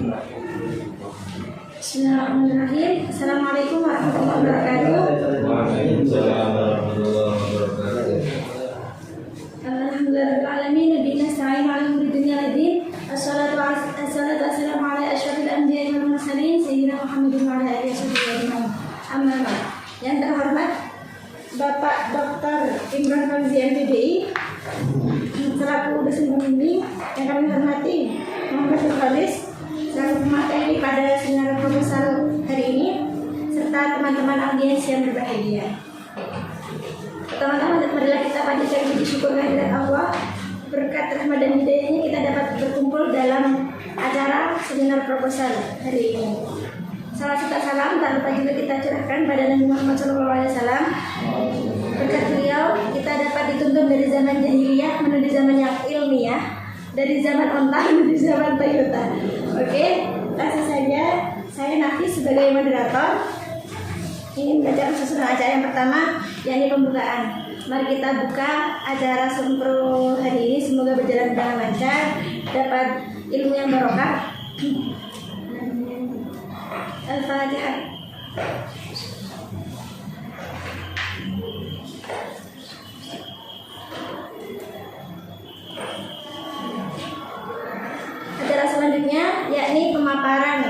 Bismillahirrahmanirrahim. Assalamualaikum warahmatullahi wabarakatuh. Waalaikumsalam warahmatullahi wabarakatuh. Alhamdulillahirrahmanirrahim. Nabiyina sa'in ala umri dunia ladin. Assalatu wassalamu ala asyrafil anbiya'i wal mursalin sayyidina Muhammadin wa ala alihi wasallam. Amma ba'd. Yang terhormat Bapak Dr. Imran Fauzi MPDI selaku dosen pembimbing, yang kami hormati Muhammad Nurhalis selaku pemateri pada seminar proposal hari ini, serta teman-teman audiens yang berbahagia. Pertama-tama marilah kita panjatkan puji syukur kehadirat Allah. Berkat rahmat dan hidayahnya kita dapat berkumpul dalam acara seminar proposal hari ini. Salam serta salam tak lupa juga kita curahkan pada Nabi Muhammad SAW. Berkat beliau kita dapat dituntun dari zaman jahiliyah menuju zaman yang ilmiah, dari zaman onta menuju zaman Toyota. Oke, langsung saja saya Nafis sebagai moderator ingin membacakan susunan acara yang pertama, yakni pembukaan. Mari kita buka acara sempro hari ini, semoga berjalan dengan lancar, dapat ilmu yang barokah. Al-Fatihah. Acara selanjutnya yakni pemaparan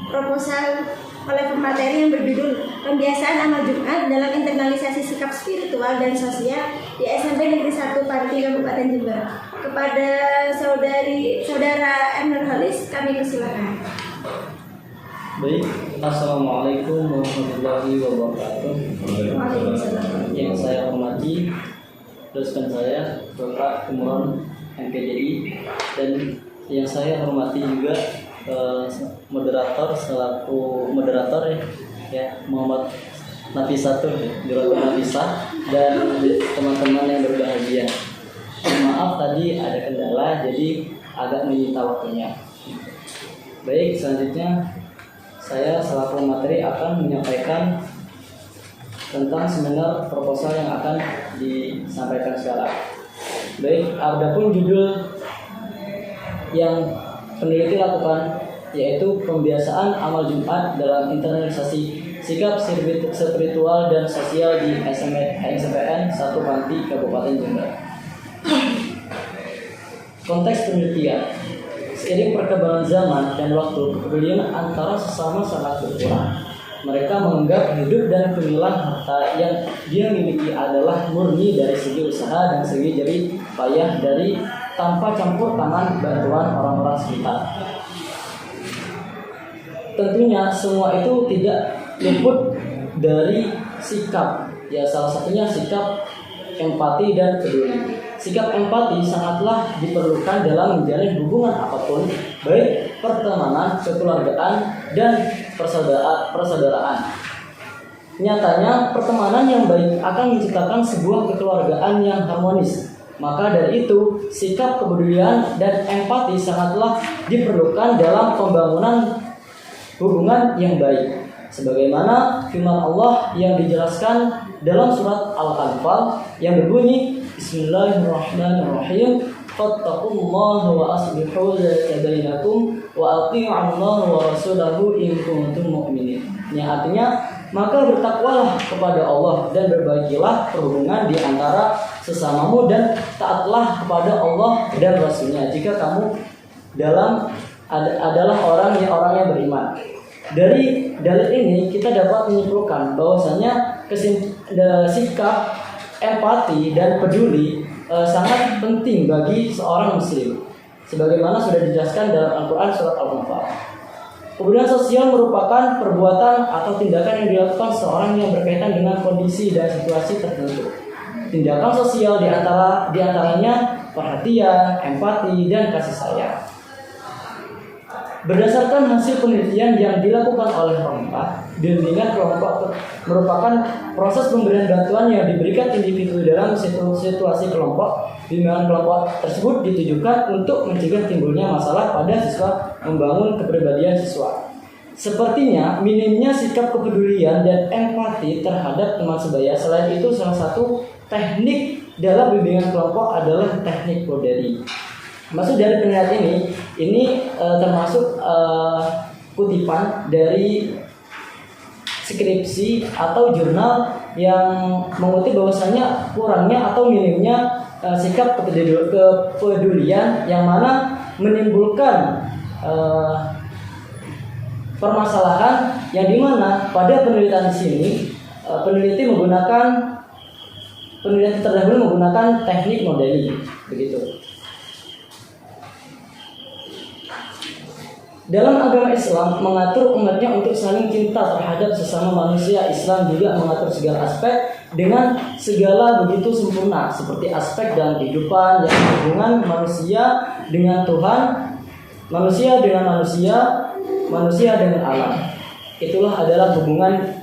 proposal oleh pemateri yang berjudul Pembiasaan Amal Jumat dalam Internalisasi Sikap Spiritual dan Sosial di SMP Negeri 1 Pati Kabupaten Jember. Kepada saudara M. Nurhalis kami persilakan. Baik, Assalamualaikum warahmatullahi wabarakatuh. Yang saya hormati dosen saya Bapak Imran MPDI, dan yang saya hormati juga moderator selaku moderator ya Muhammad Nafisatul Nafisah dan teman-teman yang berbahagia. Maaf tadi ada kendala jadi agak menyita waktunya. Baik, selanjutnya saya selaku materi akan menyampaikan tentang seminar proposal yang akan disampaikan sekarang. Baik, adapun judul yang peneliti lakukan yaitu Pembiasaan Amal Jumat dalam Internalisasi Sikap Spiritual dan Sosial di SMPN 1 Panti Kabupaten Jember. Konteks penelitian: seiring perkembangan zaman dan waktu, kepedulian antara sesama sangat berkurang. Mereka menganggap hidup dan pemilah harta yang dia miliki adalah murni dari segi usaha dan segi jerih payah dari tanpa campur tangan bantuan orang-orang sekitar. Tentunya semua itu tidak luput dari sikap, ya salah satunya sikap empati dan peduli. Sikap empati sangatlah diperlukan dalam menjalin hubungan apapun, baik pertemanan, kekeluargaan, dan persaudaraan. Nyatanya, pertemanan yang baik akan menciptakan sebuah kekeluargaan yang harmonis. Maka dari itu, sikap kepedulian dan empati sangatlah diperlukan dalam pembangunan hubungan yang baik. Sebagaimana firman Allah yang dijelaskan dalam surat Al-Anfal yang berbunyi, Bismillahirrahmanirrahim. Fattaqullaha wa aslihu dzata bainakum wa athi'ullaha wa rasulahu in kuntum mu'minin. Yang artinya, maka bertakwalah kepada Allah dan berbaikilah perhubungan di antara sesamamu dan taatlah kepada Allah dan Rasulnya jika kamu adalah orang yang beriman. Dari dalil ini kita dapat menyimpulkan bahwasanya sikap empati dan peduli sangat penting bagi seorang muslim, sebagaimana sudah dijelaskan dalam Al-Quran surat Al-Anfal. Kemudian sosial merupakan perbuatan atau tindakan yang dilakukan seorang yang berkaitan dengan kondisi dan situasi tertentu. Tindakan sosial diantaranya perhatian, empati, dan kasih sayang. Berdasarkan hasil penelitian yang dilakukan oleh Rompa, bimbingan kelompok merupakan proses pemberian bantuan yang diberikan individu dalam situasi kelompok. Bimbingan kelompok tersebut ditujukan untuk mencegah timbulnya masalah pada siswa, membangun kepribadian siswa. Sepertinya minimnya sikap kepedulian dan empati terhadap teman sebaya. Selain itu, salah satu teknik dalam bimbingan kelompok adalah teknik Bodari. Maksud dari penelitian ini termasuk kutipan dari skripsi atau jurnal yang mengutip bahwasanya kurangnya atau minimnya sikap kepedulian yang mana menimbulkan permasalahan yang dimana pada penelitian di sini peneliti terdahulu menggunakan teknik modeling begitu. Dalam agama Islam mengatur umatnya untuk saling cinta terhadap sesama manusia. Islam juga mengatur segala aspek dengan segala begitu sempurna, seperti aspek dalam kehidupan yang hubungan manusia dengan Tuhan, manusia dengan manusia, manusia dengan alam. Itulah adalah hubungan.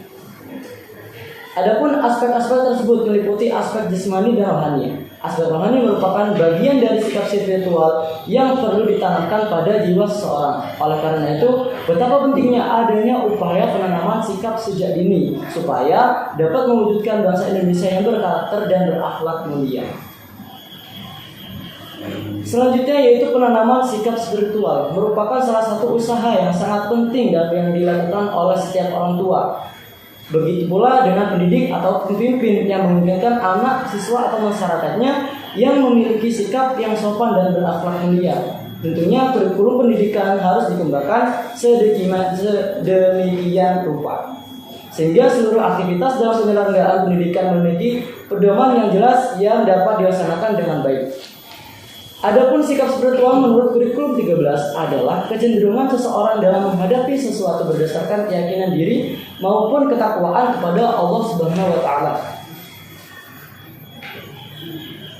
Adapun aspek-aspek tersebut meliputi aspek jasmani dan rohani. Aspek rohani merupakan bagian dari sikap spiritual yang perlu ditanamkan pada jiwa seseorang. Oleh karena itu, betapa pentingnya adanya upaya penanaman sikap sejak dini supaya dapat mewujudkan bangsa Indonesia yang berkarakter dan berakhlak mulia. Selanjutnya yaitu penanaman sikap spiritual merupakan salah satu usaha yang sangat penting dan yang dilakukan oleh setiap orang tua. Begitu pula dengan pendidik atau pemimpin yang memungkinkan anak, siswa atau masyarakatnya yang memiliki sikap yang sopan dan berakhlak mulia. Tentunya kurikulum pendidikan harus dikembangkan sedemikian rupa sehingga seluruh aktivitas dalam penyelenggaraan pendidikan memiliki pedoman yang jelas yang dapat dilaksanakan dengan baik. Adapun sikap spiritual menurut kurikulum 13 adalah kecenderungan seseorang dalam menghadapi sesuatu berdasarkan keyakinan diri maupun ketakwaan kepada Allah Subhanahu wa taala.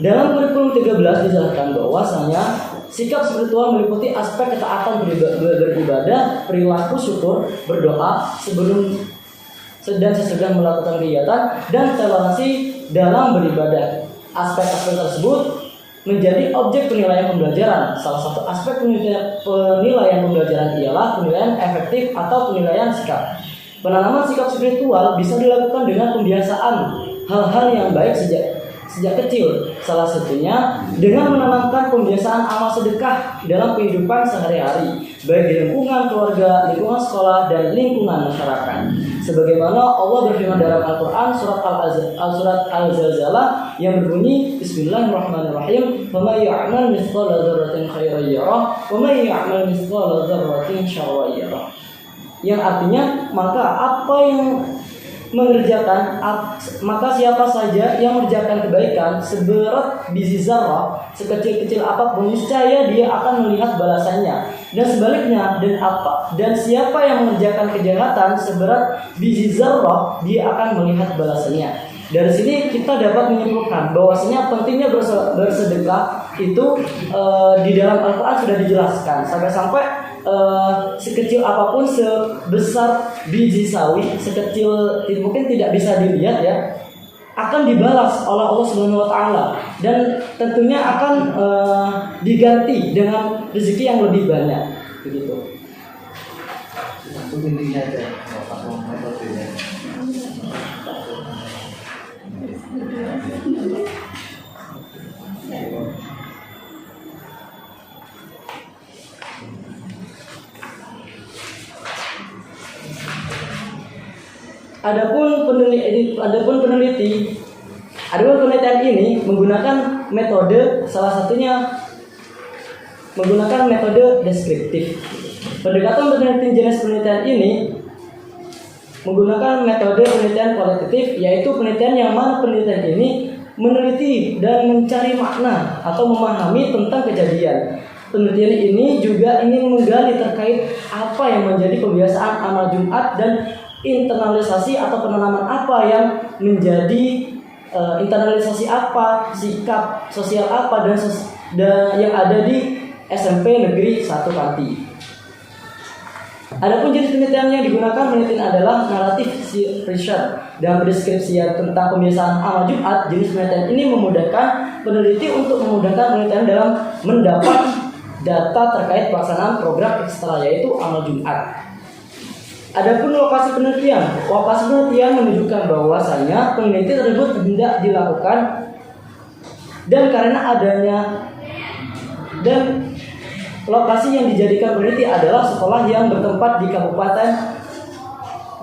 Dalam kurikulum 13 dijelaskan bahwasanya sikap spiritual meliputi aspek ketaatan beribadah, perilaku syukur, berdoa sebelum dan sesudah melakukan kegiatan dan toleransi dalam beribadah. Aspek-aspek tersebut menjadi objek penilaian pembelajaran. Salah satu aspek penilaian pembelajaran ialah penilaian efektif atau penilaian sikap. Penanaman sikap spiritual bisa dilakukan dengan pembiasaan hal-hal yang baik sejak kecil. Salah satunya dengan menanamkan pembiasaan amal sedekah dalam kehidupan sehari-hari, baik di lingkungan keluarga, lingkungan sekolah, dan lingkungan masyarakat. Sebagaimana Allah berfirman dalam Al-Quran surat Al-Zalzalah yang berbunyi Bismillahirrahmanirrahim, "Faman ya'mal mithqala dzarratin khairan yarah, wa man ya'mal mithqala dzarratin syarran yarah." Yang artinya maka siapa saja yang mengerjakan kebaikan seberat biji zarah, sekecil-kecil apapun, niscaya dia akan melihat balasannya. Dan sebaliknya, dan siapa yang mengerjakan kejahatan seberat biji zarah, dia akan melihat balasannya. Dari sini kita dapat menyimpulkan bahwasanya pentingnya bersedekah itu di dalam Al-Quran sudah dijelaskan sampai-sampai sekecil apapun, sebesar biji sawi, sekecil mungkin tidak bisa dilihat ya, akan dibalas oleh Allah Subhanahu wa taala dan tentunya akan diganti dengan rezeki yang lebih banyak begitu. Itu intinya aja. Metodenya. Adapun penelitian ini menggunakan metode, salah satunya menggunakan metode deskriptif. Pendekatan penelitian jenis penelitian ini menggunakan metode penelitian kualitatif, yaitu penelitian yang mana penelitian ini meneliti dan mencari makna atau memahami tentang kejadian. Penelitian ini juga ingin menggali terkait apa yang menjadi kebiasaan amal Jumat dan internalisasi atau penanaman apa yang menjadi internalisasi apa, sikap sosial apa dan yang ada di SMP Negeri 1 Kanti. Adapun jenis penelitian yang digunakan penelitian adalah naratif research dan pendeskripsian tentang kebiasaan amal Jumat. Jenis penelitian ini memudahkan peneliti untuk memudahkan penelitian dalam mendapat data terkait pelaksanaan program ekstra yaitu amal Jumat. Adapun lokasi penelitian menunjukkan bahwasanya peneliti tersebut hendak dilakukan dan dan lokasi yang dijadikan peneliti adalah sekolah yang bertempat di Kabupaten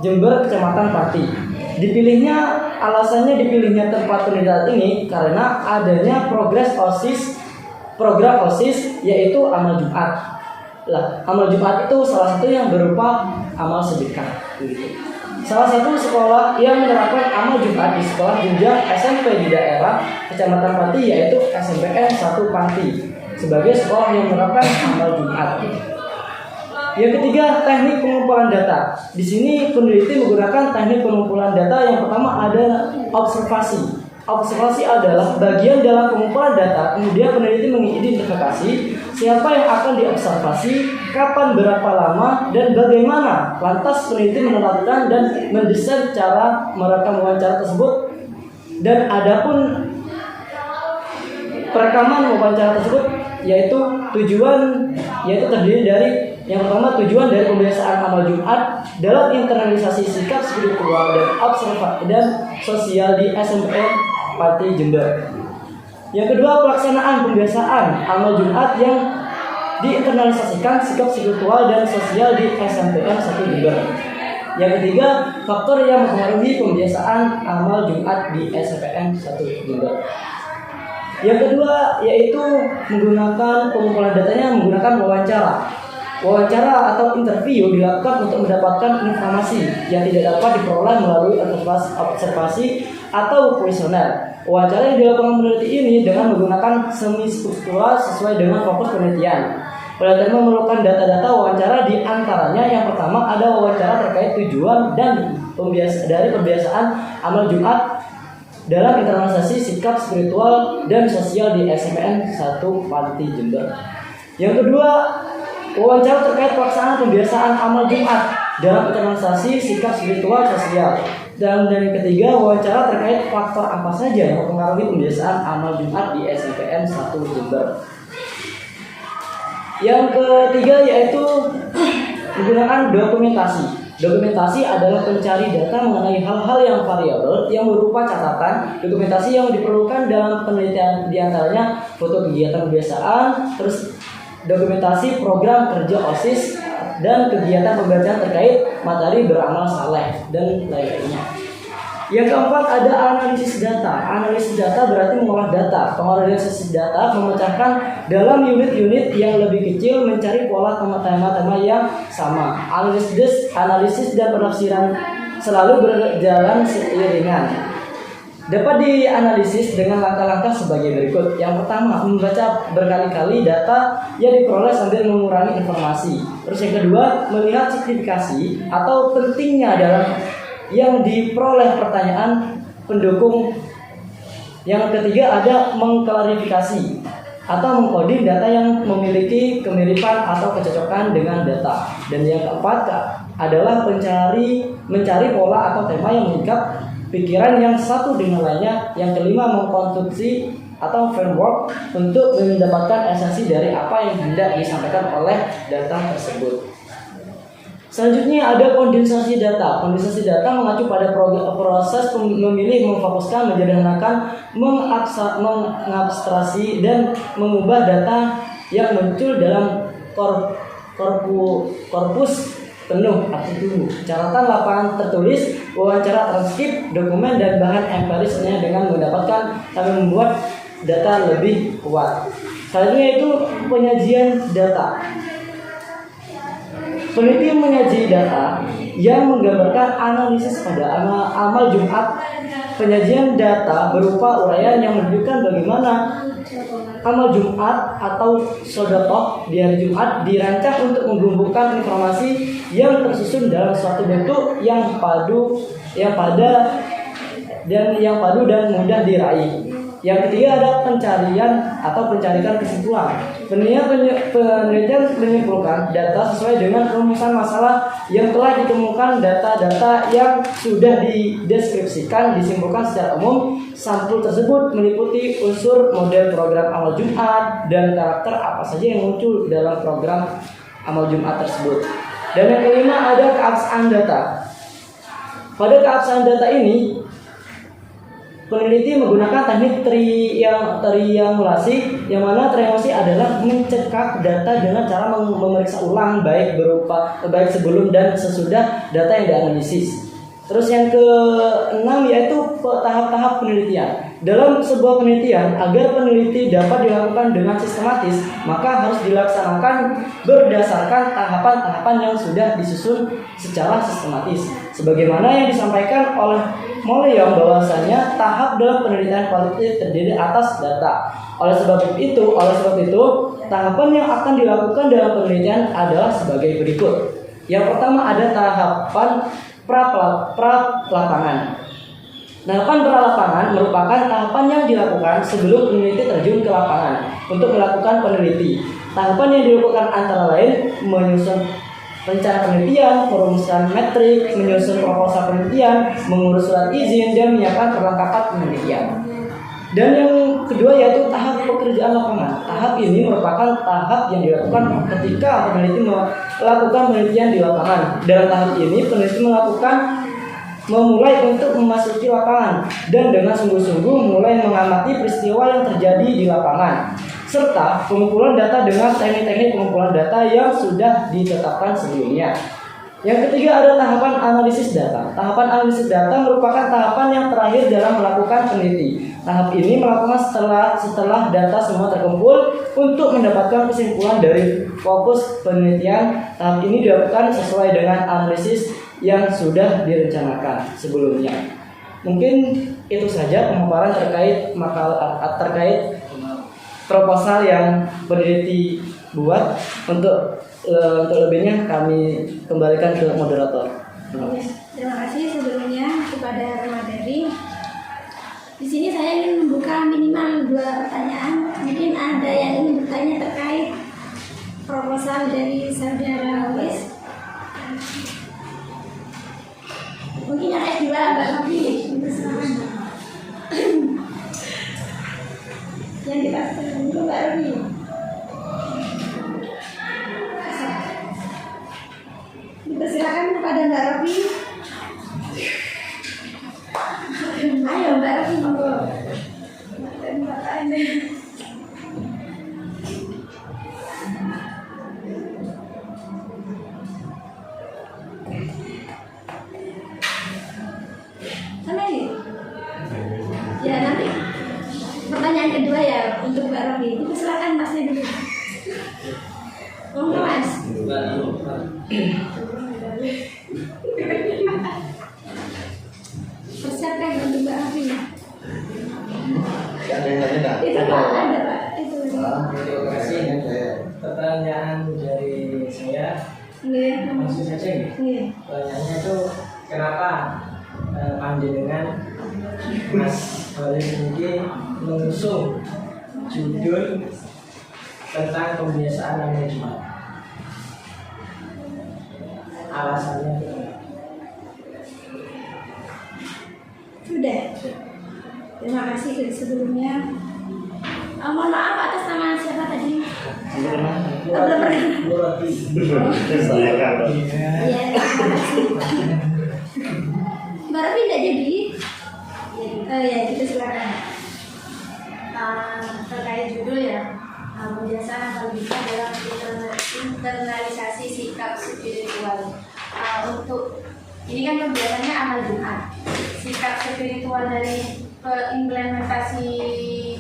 Jember, Kecamatan Pati. Alasannya dipilihnya tempat penelitian ini karena adanya program OSIS yaitu amal Jumat. Amal Jumat itu salah satu yang berupa amal sedekah. Salah satu sekolah yang menerapkan amal Jumat di sekolah jenjang SMP di daerah Kecamatan Pati yaitu SMPN 1 Pati sebagai sekolah yang menerapkan amal Jumat. Yang ketiga, teknik pengumpulan data. Di sini peneliti menggunakan teknik pengumpulan data. Yang pertama ada observasi. Observasi adalah bagian dalam pengumpulan data. Kemudian peneliti mengidentifikasi siapa yang akan diobservasi, kapan, berapa lama, dan bagaimana. Lantas peneliti menerapkan dan mendesain cara merekam wawancara tersebut. Dan adapun perekaman wawancara tersebut yaitu terdiri dari yang pertama tujuan dari pembiasaan amal Jumat dalam internalisasi sikap spiritual dan observasi dan sosial di SMPN Pati Jember. Yang kedua, pelaksanaan pembiasaan amal Jumat yang diinternalisasikan sikap spiritual dan sosial di SMPN 1 Jember. Yang ketiga, faktor yang mempengaruhi pembiasaan amal Jumat di SMPN 1 Jember. Yang kedua yaitu menggunakan pengumpulan datanya menggunakan wawancara. Wawancara atau interview dilakukan untuk mendapatkan informasi yang tidak dapat diperoleh melalui observasi atau kuesioner. Wawancara yang dilakukan peneliti ini dengan menggunakan semi struktural sesuai dengan fokus penelitian. Penelitian memerlukan data-data wawancara di antaranya yang pertama ada wawancara terkait tujuan dan dari pembiasaan amal Jumat dalam internalisasi sikap spiritual dan sosial di SMPN 1 Pati Jember. Yang kedua, wawancara terkait pelaksanaan pembiasaan amal Jumat dalam internalisasi sikap spiritual sosial. Dan yang ketiga, wawancara terkait faktor apa saja yang mempengaruhi pembiasaan amal Jumat di SMPN 1 Jember. Yang ketiga yaitu menggunakan dokumentasi. Dokumentasi adalah pencari data mengenai hal-hal yang variabel yang berupa catatan. Dokumentasi yang diperlukan dalam penelitian diantaranya foto kegiatan pembiasaan, terus dokumentasi program kerja OSIS dan kegiatan pembelajaran terkait materi beramal saleh dan lain-lainnya. Yang keempat ada analisis data. Analisis data berarti mengolah data. Penganalisis data memecahkan dalam unit-unit yang lebih kecil, mencari pola tema-tema yang sama. Analisis dan penafsiran selalu berjalan seiringan. Dapat dianalisis dengan langkah-langkah sebagai berikut. Yang pertama, membaca berkali-kali data yang diperoleh sambil mengurangi informasi. Terus yang kedua, melihat signifikasi atau pentingnya dalam yang diperoleh pertanyaan pendukung. Yang ketiga ada mengklarifikasi atau mengkoding data yang memiliki kemiripan atau kecocokan dengan data. Dan yang keempat adalah mencari pola atau tema yang mengikat pikiran yang satu dengan lainnya. Yang kelima mengkonstruksi atau framework untuk mendapatkan esensi dari apa yang hendak disampaikan oleh data tersebut. Selanjutnya ada kondensasi data. Kondensasi data mengacu pada proses memilih, memfokuskan, menyederhanakan, mengabstraksi dan mengubah data yang muncul dalam korpus penuh arti tubuh, catatan lapangan tertulis, wawancara transkrip, dokumen dan bahan empirisnya dengan mendapatkan sampai membuat data lebih kuat. Selanjutnya itu penyajian data. Peneliti menyaji data yang menggambarkan analisis pada amal Jumat. Penyajian data berupa uraian yang menunjukkan bagaimana amal Jumat atau sodokoh di hari Jumat dirancang untuk menggumulkan informasi yang tersusun dalam suatu bentuk yang padu dan mudah diraih. Yang ketiga ada pencarian atau pencarian kesimpulan. Penelitian menyimpulkan data sesuai dengan rumusan masalah yang telah ditemukan. Data-data yang sudah dideskripsikan disimpulkan secara umum. Sampul tersebut meliputi unsur model program amal Jumat dan karakter apa saja yang muncul dalam program amal Jumat tersebut. Dan yang kelima ada keabsahan data. Pada keabsahan data ini peneliti menggunakan teknik triangulasi, yang mana triangulasi adalah mencekak data dengan cara memeriksa ulang baik sebelum dan sesudah data yang dianalisis. Terus yang keenam yaitu tahap-tahap penelitian. Dalam sebuah penelitian, agar peneliti dapat dilakukan dengan sistematis, maka harus dilaksanakan berdasarkan tahapan-tahapan yang sudah disusun secara sistematis. Sebagaimana yang disampaikan oleh Mollyon bahwasanya tahap dalam penelitian kualitatif terdiri atas data. Oleh sebab itu, tahapan yang akan dilakukan dalam penelitian adalah sebagai berikut. Yang pertama ada tahapan pra-lapangan. Tahapan pra-lapangan merupakan tahapan yang dilakukan sebelum peneliti terjun ke lapangan untuk melakukan peneliti. Tahapan yang dilakukan antara lain menyusun rencana penelitian, merumuskan metrik, menyusun proposal penelitian, mengurus surat izin, dan menyiapkan perlengkapan penelitian. Dan yang kedua yaitu tahap pekerjaan lapangan. Tahap ini merupakan tahap yang dilakukan ketika peneliti melakukan penelitian di lapangan. Dalam tahap ini peneliti memulai untuk memasuki lapangan dan dengan sungguh-sungguh mulai mengamati peristiwa yang terjadi di lapangan, serta pengumpulan data dengan teknik-teknik pengumpulan data yang sudah ditetapkan sebelumnya. Yang ketiga ada tahapan analisis data. Tahapan analisis data merupakan tahapan yang terakhir dalam melakukan peneliti. Tahap ini melakukan setelah data semua terkumpul untuk mendapatkan kesimpulan dari fokus penelitian. Tahap ini dilakukan sesuai dengan analisis yang sudah direncanakan sebelumnya. Mungkin itu saja pemaparan terkait proposal yang peneliti buat. Untuk lebihnya kami kembalikan ke moderator. Terima kasih sebelumnya kepada pemateri. Di sini saya ingin membuka minimal 2 pertanyaan. Mungkin ada yang ingin bertanya terkait proposal dari saudara Awis. Mungkin yang S2 Mbak Novi. Yang kita tunggu Mbak Novi. Dipersilakan kepada Mbak Rofi. Ayo Mbak Rofi, monggo. Sama ini? Ya nanti pertanyaan kedua ya untuk Mbak Rofi. Dipersilakan Masnya dulu. Monggo Mas. Persiapkan untuk Mbak Afi. Ada yang tanya nggak? Itu Pak, ada Pak. Itu. Terima kasih. Pertanyaan dari saya Iya. langsung saja nih. Iya. Pertanyaannya itu kenapa panjenengan Mas Walid ini mengusung judul tentang pembiasaan namanya Jumat? Alasannya Sudah. Terima kasih sebelumnya. Mohon maaf atas nama siapa tadi? Belum pernah. Saya kan. Iya, terima kasih. Mbak Rafi tidak jadi? Ya, kita silakan. Terkait judul ya, pembiasaan atau bisa dalam internalisasi sikap spiritual. Untuk ini kan pembiasaannya amal Jumat. Sikap spiritual dari implementasi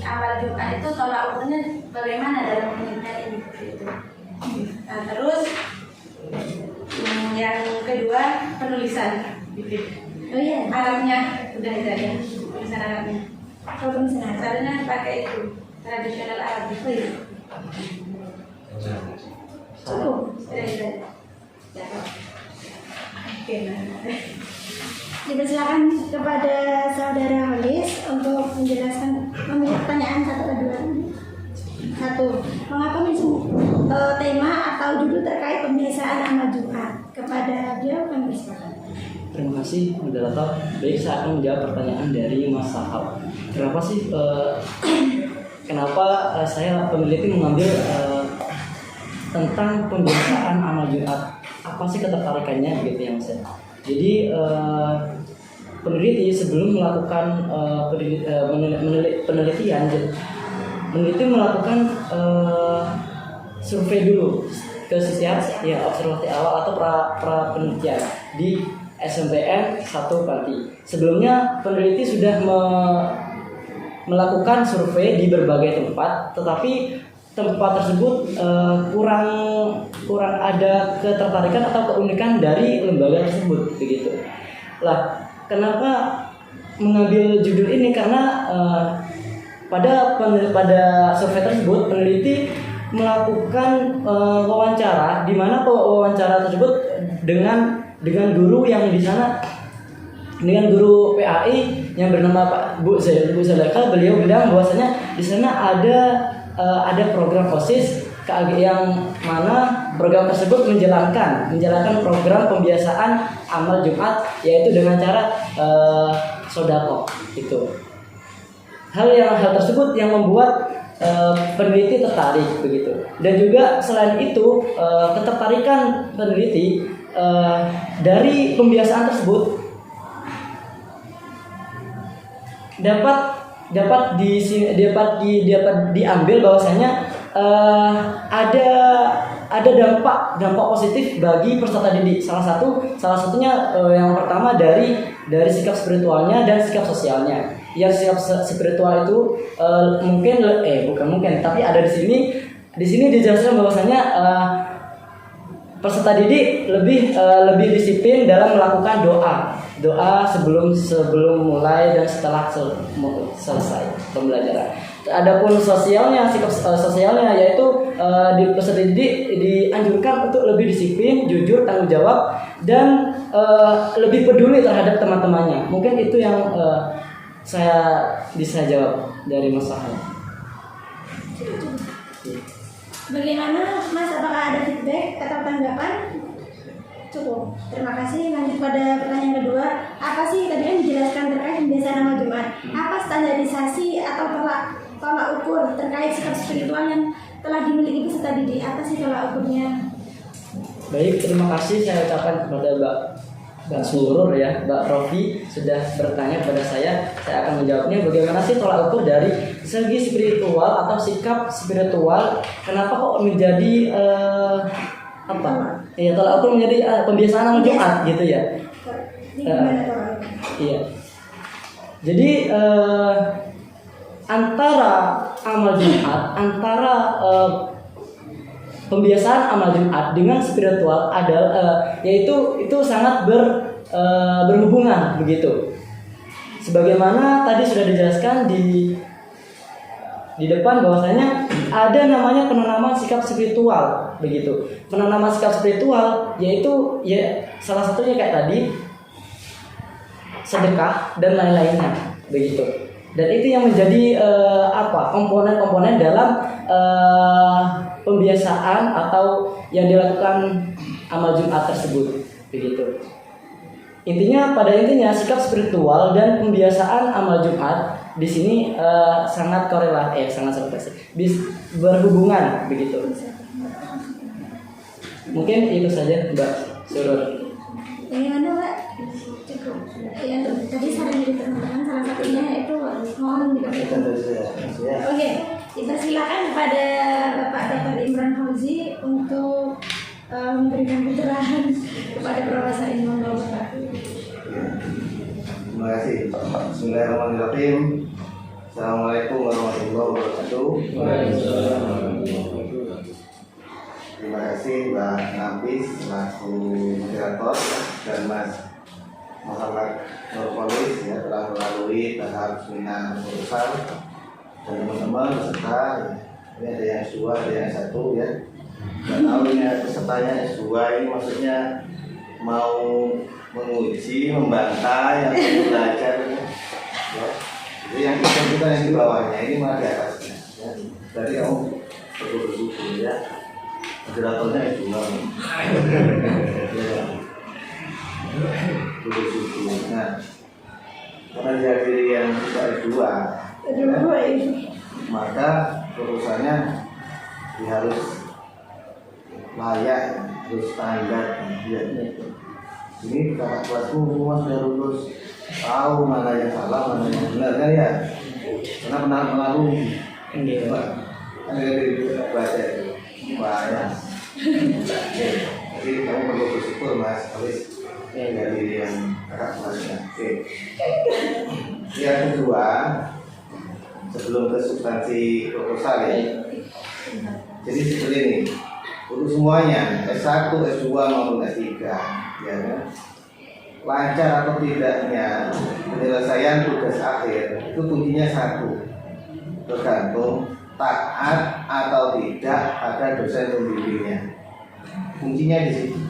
amal Jumat itu tolak ukurnya bagaimana dalam penelitian ini itu. Nah, terus yang kedua penulisan. Oh iya. Alatnya udah ada, penulisan alatnya. Problem senang. Caranya pakai itu tradisional Arab itu. Cukup. Sudah. Oke, Dipersilakan kepada saudara Holis untuk menjelaskan pertanyaan satu kedua. Satu, mengapa tema atau judul terkait pembiasaan amal Jumat? Kepada beliau kami persilakan. Terima kasih moderator. Baik, saya akan menjawab pertanyaan dari Mas Sahab. Kenapa sih kenapa saya peneliti mengambil tentang pembiasaan amal Jumat? Apa sih ketertarikannya gitu ya Mas? Jadi peneliti sebelum melakukan penelitian, meneliti melakukan survei dulu ke setiap observasi awal atau pra penelitian di SNMPTN 1 Pati. Sebelumnya peneliti sudah melakukan survei di berbagai tempat, tetapi tempat tersebut kurang ada ketertarikan atau keunikan dari lembaga tersebut, begitu. Lah, kenapa mengambil judul ini? Karena pada survei tersebut peneliti melakukan wawancara, di mana wawancara tersebut dengan guru yang di sana, dengan guru PAI yang bernama Pak Bu Zulaikha. Beliau bilang bahwasanya di sana ada program OSIS yang mana program tersebut menjalankan program pembiasaan amal Jumat, yaitu dengan cara sodako. Itu hal tersebut yang membuat peneliti tertarik, begitu. Dan juga selain itu ketertarikan peneliti dari pembiasaan tersebut dapat diambil bahwasanya ada dampak positif bagi peserta didik. Salah satunya yang pertama dari sikap spiritualnya dan sikap sosialnya. Yang sikap spiritual itu bukan mungkin, tapi ada di sini dijelaskan bahwasanya peserta didik lebih disiplin dalam melakukan doa sebelum mulai dan setelah selesai pembelajaran. Adapun sosialnya, sikap sosialnya yaitu di peserta didik dianjurkan untuk lebih disiplin, jujur, tanggung jawab, dan lebih peduli terhadap teman-temannya. Mungkin itu yang saya bisa jawab dari masalahnya. Bagaimana Mas? Apakah ada feedback atau tanggapan? Cukup. Terima kasih. Lanjut pada pertanyaan kedua. Apa sih tadi yang dijelaskan terkait pembiasaan amal Jumat? Apa standarisasi atau tolak ukur terkait sikap spiritual yang telah dimiliki peserta didik? Apa sih tolak ukurnya? Baik, terima kasih saya ucapkan kepada Mbak Surur Mbak Rofi sudah bertanya kepada saya akan menjawabnya. Bagaimana sih tolak ukur dari segi spiritual atau sikap spiritual? Kenapa kok menjadi tolak ukur menjadi pembiasaan amal Jumat gitu ya? Iya. Jadi antara amal Jumat, pembiasaan amal Jumat dengan spiritual adalah yaitu sangat berhubungan, begitu. Sebagaimana tadi sudah dijelaskan di depan bahwasanya ada namanya penanaman sikap spiritual, begitu. Penanaman sikap spiritual yaitu salah satunya kayak tadi sedekah dan lain-lainnya, begitu. Dan itu yang menjadi komponen-komponen dalam pembiasaan atau yang dilakukan amal Jumat tersebut, begitu. Pada intinya sikap spiritual dan pembiasaan amal Jumat di sini sangat berhubungan, begitu. Mungkin itu saja Mbak Surur. Bagaimana Mbak? Cukup. Tadi saran dari teman-teman salah satunya itu mohon diperhatikan. Oke, dipersilakan kepada Bapak Dr. Imran Fauzi untuk memberikan pencerahan kepada Profesor Imam Bapak. Terima kasih. Bismillahirrahmanirrahim. Assalamualaikum warahmatullahi wabarakatuh. Terima kasih Mbak Nafis selaku moderator dan Mas Muhammad Nurpolis telah melalui tahap seminar universal, dan teman-teman peserta ini ada yang S2, ada yang S1 ya. Dan tahu ini pesertanya S2 ini maksudnya mau menguji, membantah yang belajar ya. Jadi yang kita yang di bawahnya ini malah di atasnya ya. Jadi kamu perlu bersyukur ya. Moderatornya S2 ya. Nah, karena dihadiri yang sudah S2 maka urusannya harus layak, harus standar ya. Ini kakak kelasmu semua sudah lulus tahu mana yang salah, mana yang benar kan ya? Karena pernah melalui. Iya. Kan dari baca itu banyak. Jadi kamu perlu bersyukur mas, habis dari yang kakak masnya. Oke. Yang kedua, sebelum ke substansi proposal ya. Jadi seperti ini, untuk semuanya S1, S2 maupun S3, ya kan? Lancar atau tidaknya penyelesaian tugas akhir itu kuncinya satu, tergantung taat atau tidak ada dosen pembimbingnya. Kuncinya di situ,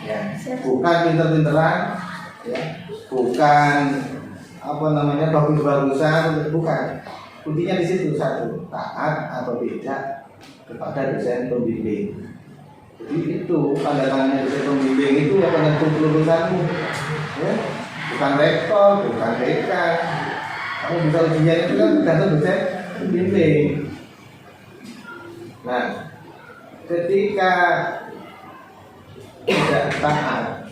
ya. Bukan pinter-pinteran, ya. Bukan bagus-bagusan, bukan. Kuncinya di situ satu, taat atau tidak kepada dosen pembimbing. Jadi itu tanda tangannya dosen pembimbing itu ya penentu kelulusanmu, ya. Bukan rektor, bukan dekan. Kamu bisa ujian itu kan tergantung dosen pembimbing. Nah, ketika tidak taat,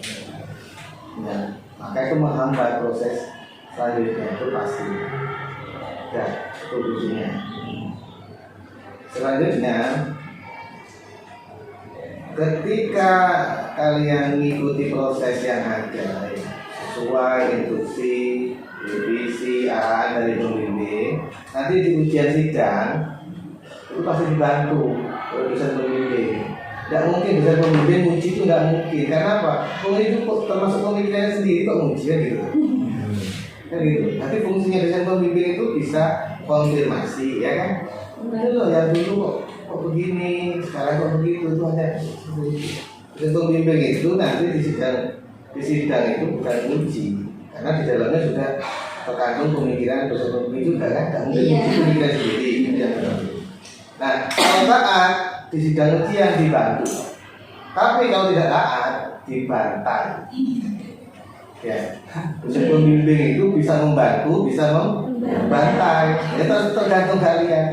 ya, maka itu menghambat proses selanjutnya itu pasti. Ya, itu kuncinya. Selanjutnya, ketika kalian mengikuti proses yang ada, ya, sesuai instruksi, revisi, arahan dari pembimbing, nanti di ujian sidang itu pasti dibantu oleh dosen pembimbing. Tidak mungkin dosen pembimbing uji itu tidak mungkin. Karena apa? Itu termasuk pemikirannya sendiri kok uji kan gitu. Kan gitu. Tapi fungsinya dosen pembimbing itu bisa konfirmasi, ya kan? Itu loh yang dulu kok begini, sekarang kok begitu, itu hanya dosen pembimbing itu nanti di sidang itu bukan uji, karena di dalamnya sudah terkandung pemikiran dosen pembimbing juga kan, tidak mungkin uji pemikiran sendiri. Nah, kalau taat di sidang ujian dibantu, tapi kalau tidak taat dibantai. Ya, dosen pembimbing itu bisa membantu, bisa membantai. Ya tergantung kalian.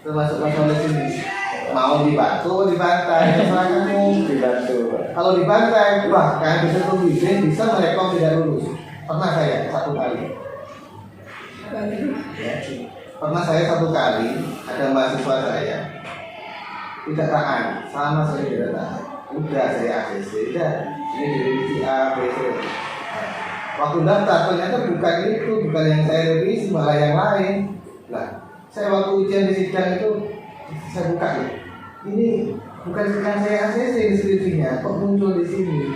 Termasuk masalah sini. Mau dibantu, dibantai, terserah kamu. Dibantu. Kalau dibantai, bahkan dosen pembimbing bisa merekom tidak lulus. Pernah saya satu kali. Ya, pernah saya satu kali ada mahasiswa saya tidak taat, sama saya tidak taat. Udah saya ACC, udah ini direvisi A, B, C. Waktu daftar ternyata bukan itu, bukan yang saya revisi, malah yang lain. Nah, saya waktu ujian di sidang itu saya buka ya. Ini bukan yang saya ACC di skripsinya, kok muncul di sini?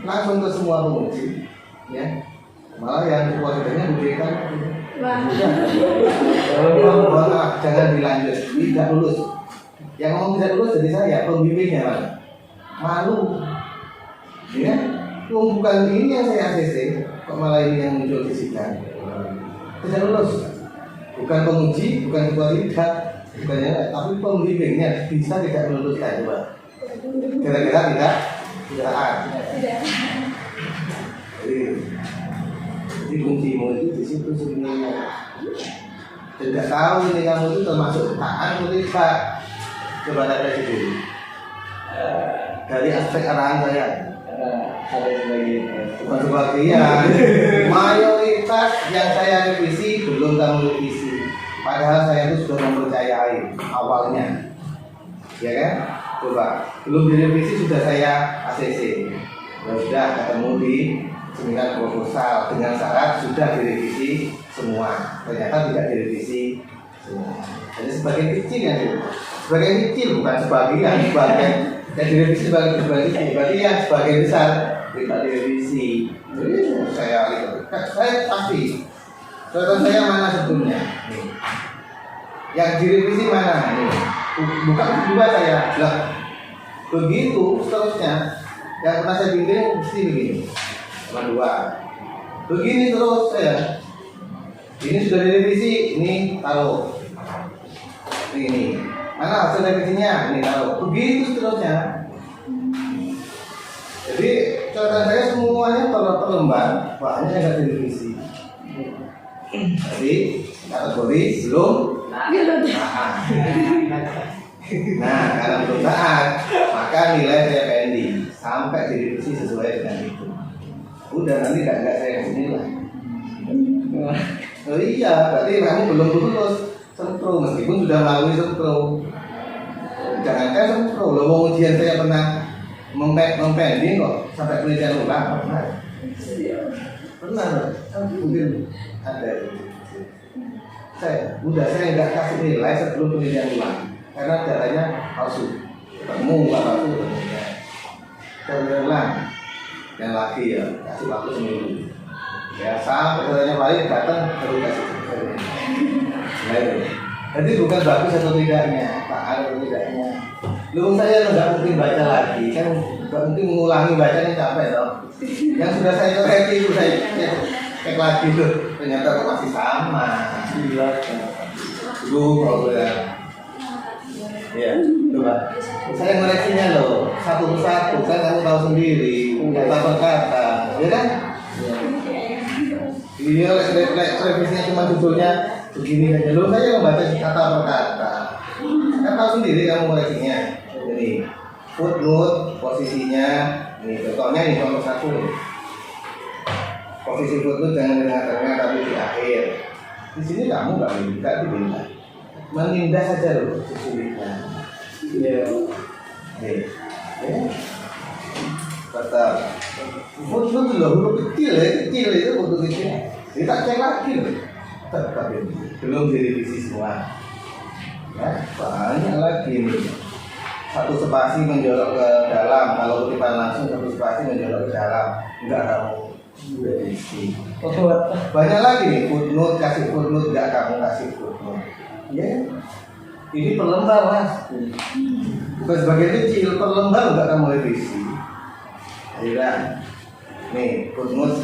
Langsung ke semua penguji, ya. Malah yang keluarganya berikan, jangan dilanjut, tidak lulus. Yang ngomong tidak lulus dari saya, pembimbingnya malu, ya. Bukan ini yang saya ACC, kok malah ini yang muncul di sidang. Tidak lulus. Bukan penguji, bukan ketua lidah, bukannya, tapi pembimbingnya bisa tidak meluluskan, coba. Kira-kira tidak taat. Jadi kuncimu itu di situ sebenarnya. Tidak tahu ini kamu itu termasuk taat atau tidak. Coba tanya dulu. Dari aspek arahan saya. Ada sebagian, bukan sebagian, mayoritas yang saya revisi belum kamu revisi, padahal saya itu sudah mempercayai awalnya, ya kan? Coba belum direvisi sudah saya ACC, sudah ketemu di seminar proposal dengan syarat sudah direvisi semua, ternyata tidak direvisi semua. Jadi sebagian kecil ya, sebagian kecil bukan sebagian yang direvisi sebagai berarti yang sebagian besar tidak direvisi. Jadi saya pasti catatan saya mana sebelumnya nih. Yang direvisi mana ini? Bukan kedua saya. Lah, begitu seterusnya. Yang pernah saya bimbing mesti begini. Cuma dua. Begini terus saya. Ini sudah direvisi, ini taruh. Ini. Mana hasil revisinya? Ini taruh. Begitu seterusnya. Jadi catatan saya semuanya per lembar, bahannya nggak direvisi. Jadi kategori belum taat. Nah, karena belum taat, maka nilai saya pending sampai direvisi sesuai dengan itu. Udah nanti nggak saya kasih nilai. Oh iya, berarti kamu belum lulus sempro meskipun sudah melalui sempro. Jangankan sempro, lo mau ujian saya pernah mempending kok sampai penelitian ulang pernah mungkin ada. Saya nggak kasih nilai sebelum penelitian ulang karena datanya palsu, ketemu nggak palsu terulang dan lagi ya kasih waktu seminggu ya sampai katanya balik datang baru kasih nah itu. Jadi bukan bagus atau tidaknya, taat atau tidaknya. Lu saya nggak mungkin baca lagi, kan nggak mungkin mengulangi bacanya capek dong. Yang sudah saya koreksi itu saya cek lagi tuh, ternyata kok masih sama. Gila. Lu kalau ya, ya, coba. Saya koreksinya loh, satu persatu, kan kamu tahu sendiri, kata per kata, ya kan? Ini revisinya cuma judulnya begini aja. Loh saya membaca kata per kata. Kan tahu sendiri kamu koreksinya. Jadi footnote posisinya, ini contohnya ini contoh satu nih. Posisi footnote jangan di tengah-tengah tapi di akhir. Di sini kamu nggak dipindah, menindah saja loh kesulitan. Iya. Nih, ya. Kata footnote loh huruf kecil itu footnote kecil. Kita cek lagi loh. Tapi belum direvisi semua. Ya, banyak lagi nih. Satu spasi menjorok ke dalam, kalau kutipan langsung satu spasi menjorok ke dalam, enggak kamu revisi. Banyak lagi nih footnote, kasih footnote, enggak kamu kasih footnote. Ya, ini per lembar mas, bukan sebagai kecil, per lembar enggak kamu revisi. Akhirnya, nih footnote,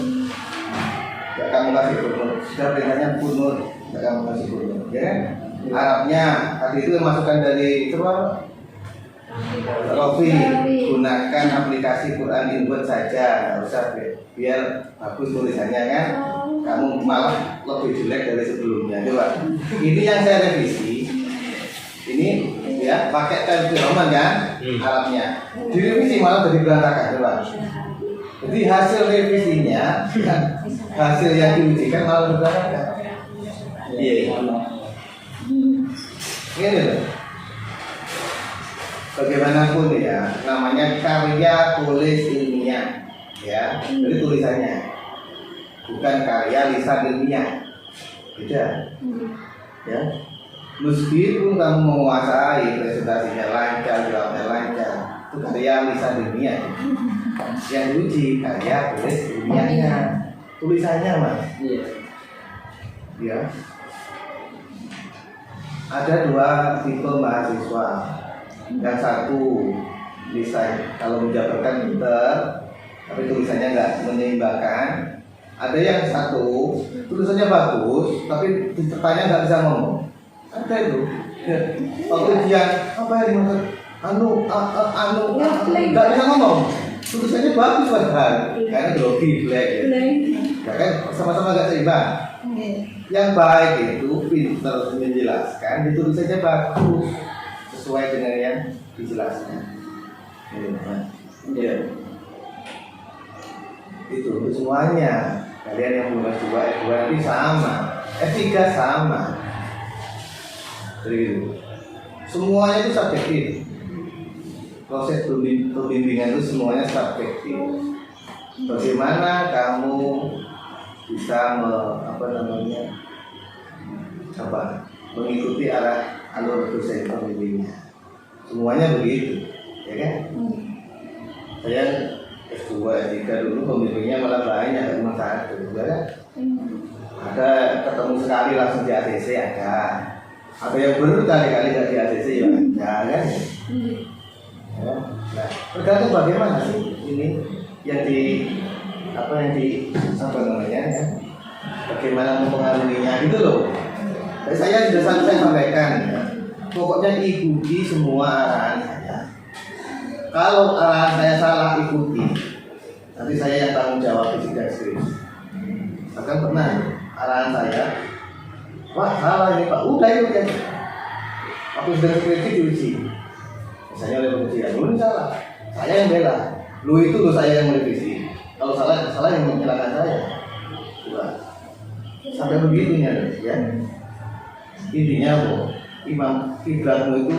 enggak kamu kasih footnote. Sudah perintahnya footnote, enggak kamu kasih footnote, ya kan? Arabnya tadi itu masukkan dari coba Rofi, gunakan aplikasi Quran Input saja, nggak usah biar bagus tulisannya kan. Kamu malah lebih jelek dari sebelumnya. Coba, ini yang saya revisi. Ini ya pakai template Roman kan, Arabnya. Direvisi malah jadi berantakan. Coba. Jadi hasil revisinya, hasil yang diujikan malah berantakan. Iya. Ini loh. Bagaimanapun ya, namanya karya tulis ilmiah, ya, jadi tulisannya, bukan karya lisan ilmiah, beda, ya. Meskipun kamu menguasai presentasinya lancar, jawabnya lancar, itu karya lisan ilmiah. Yang diuji karya tulis ilmiahnya, tulisannya mas, ya. Ada dua tipe mahasiswa. Yang satu bisa kalau menjabarkan pinter, tapi tulisannya nggak menyeimbangkan. Ada yang satu tulisannya bagus, tapi pesertanya nggak bisa ngomong. Ada itu. Ya. Waktu ujian apa yang dimaksud? Nggak bisa ngomong. Tulisannya bagus padahal, karena grogi, black ya kan sama-sama nggak seimbang. Yang baik itu pinter menjelaskan, tulisannya bagus sesuai dengan yang dijelaskan. Ya. Itu untuk semuanya. Kalian yang belum S2, S2 nanti sama, S3 sama. Jadi gitu. Semuanya itu subjektif. Proses pembimbingan itu semuanya subjektif. Bagaimana kamu bisa mengikuti arah alur dosen pembimbingnya. Semuanya begitu, ya kan? Saya S2, S3 dulu pembimbingnya malah banyak, cuma satu, ya kan? Ada ketemu sekali langsung di ACC ada. Ada yang berkali-kali nggak di ACC ya ada, kan? Ya. Nah, tergantung bagaimana sih ini yang ya? Bagaimana mempengaruhinya gitu loh. Saya sudah saya sampaikan ya. Pokoknya ikuti semua arahan saya. Kalau arahan saya salah ikuti, nanti saya yang tanggung jawab di sidang skripsi. Bahkan pernah arahan saya, wah salah ini Pak, udah itu kan. Aku sidang skripsi diuji. Misalnya oleh pengujian, lu ini salah. Saya yang bela. Lu itu saya yang merevisi. Kalau salah yang sampai begitunya ya. Intinya loh, imam kiblatmu itu